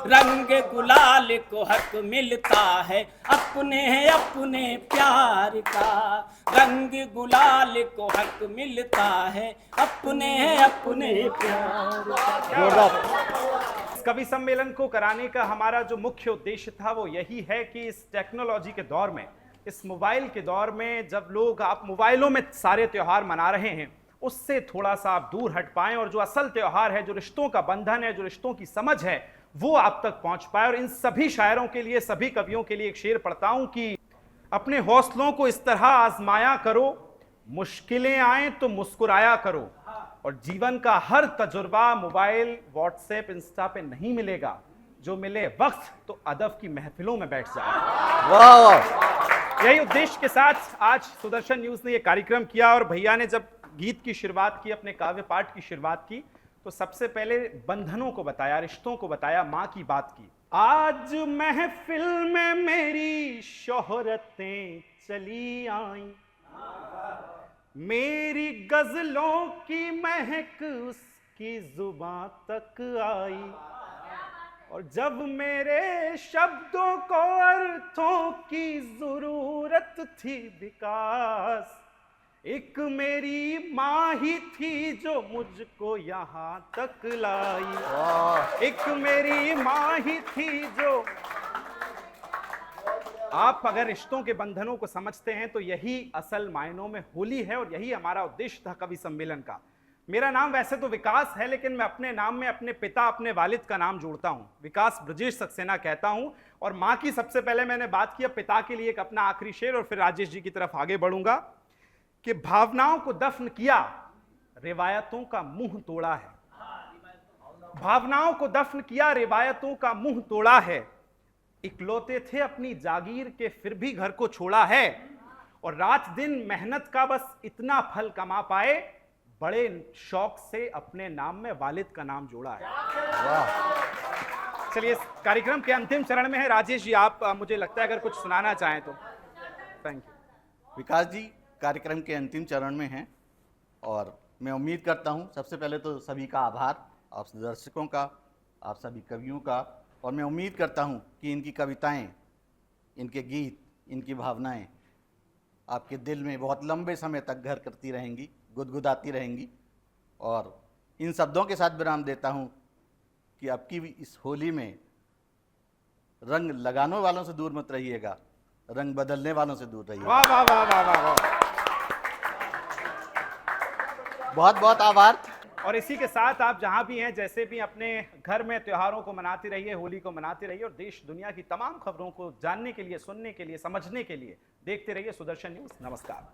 रंग गुलाल को हक मिलता है अपने अपने प्यार का, रंग गुलाल को हक मिलता है अपने अपने प्यार का। इस कवि सम्मेलन को कराने का हमारा जो मुख्य उद्देश्य था वो यही है कि इस टेक्नोलॉजी के दौर में, इस मोबाइल के दौर में, जब लोग आप मोबाइलों में सारे त्योहार मना रहे हैं, उससे थोड़ा सा आप दूर हट पाएं और जो असल त्योहार है, जो रिश्तों का बंधन है, जो रिश्तों की समझ है, वो आप तक पहुंच पाए। और इन सभी शायरों के लिए, सभी कवियों के लिए एक शेर पढ़ता हूं कि अपने हौसलों को इस तरह आजमाया करो, मुश्किलें आए तो मुस्कुराया करो, और जीवन का हर तजुर्बा मोबाइल, व्हाट्सएप, इंस्टा पे नहीं मिलेगा, जो मिले वक्त तो अदब की महफिलों में बैठ जाए। वाह! यही उद्देश्य के साथ आज सुदर्शन न्यूज ने यह कार्यक्रम किया। और भैया ने जब गीत की शुरुआत की, अपने काव्य पाठ की शुरुआत की, तो सबसे पहले बंधनों को बताया, रिश्तों को बताया, माँ की बात की। आज महफिल में मेरी शोहरतें चली आई, मेरी गजलों की महक उसकी जुबां तक आई, और जब मेरे शब्दों को अर्थों की जरूरत थी विकास, एक मेरी माँ ही थी जो मुझको यहाँ तक लाई, एक मेरी माँ ही थी जो। आप अगर रिश्तों के बंधनों को समझते हैं तो यही असल मायनों में होली है, और यही हमारा उद्देश्य था कवि सम्मेलन का। मेरा नाम वैसे तो विकास है, लेकिन मैं अपने नाम में अपने पिता, अपने वालिद का नाम जोड़ता हूं, विकास ब्रजेश सक्सेना कहता हूं। और मां की सबसे पहले मैंने बात की, पिता के लिए एक अपना आखिरी शेर, और फिर राजेश जी की तरफ आगे बढ़ूंगा कि भावनाओं को दफन किया, रिवायतों का मुंह तोड़ा है। भावनाओं को दफन किया, रिवायतों का मुंह तोड़ा है। इकलौते थे अपनी जागीर के, फिर भी घर को छोड़ा है। और रात दिन मेहनत का बस इतना फल कमा पाए, बड़े शौक से अपने नाम में वालिद का नाम जोड़ा है। चलिए, इस कार्यक्रम के अंतिम चरण में है। राजेश जी, आप मुझे लगता है अगर कुछ सुनाना चाहें तो। Thank you. विकास जी कार्यक्रम के अंतिम चरण में हैं, और मैं उम्मीद करता हूं, सबसे पहले तो सभी का आभार, आप दर्शकों का, आप सभी कवियों का। और मैं उम्मीद करता हूं कि इनकी कविताएं, इनके गीत, इनकी भावनाएं आपके दिल में बहुत लंबे समय तक घर करती रहेंगी, गुदगुदाती रहेंगी। और इन शब्दों के साथ विराम देता हूं कि आपकी भी इस होली में रंग लगाने वालों से दूर मत रहिएगा, रंग बदलने वालों से दूर रहिएगा। वाह वाह वाह वाह वाह वाह। बहुत बहुत आभार। और इसी के साथ आप जहां भी हैं, जैसे भी अपने घर में त्योहारों को मनाते रहिए, होली को मनाते रहिए, और देश दुनिया की तमाम खबरों को जानने के लिए, सुनने के लिए, समझने के लिए देखते रहिए सुदर्शन न्यूज़। नमस्कार।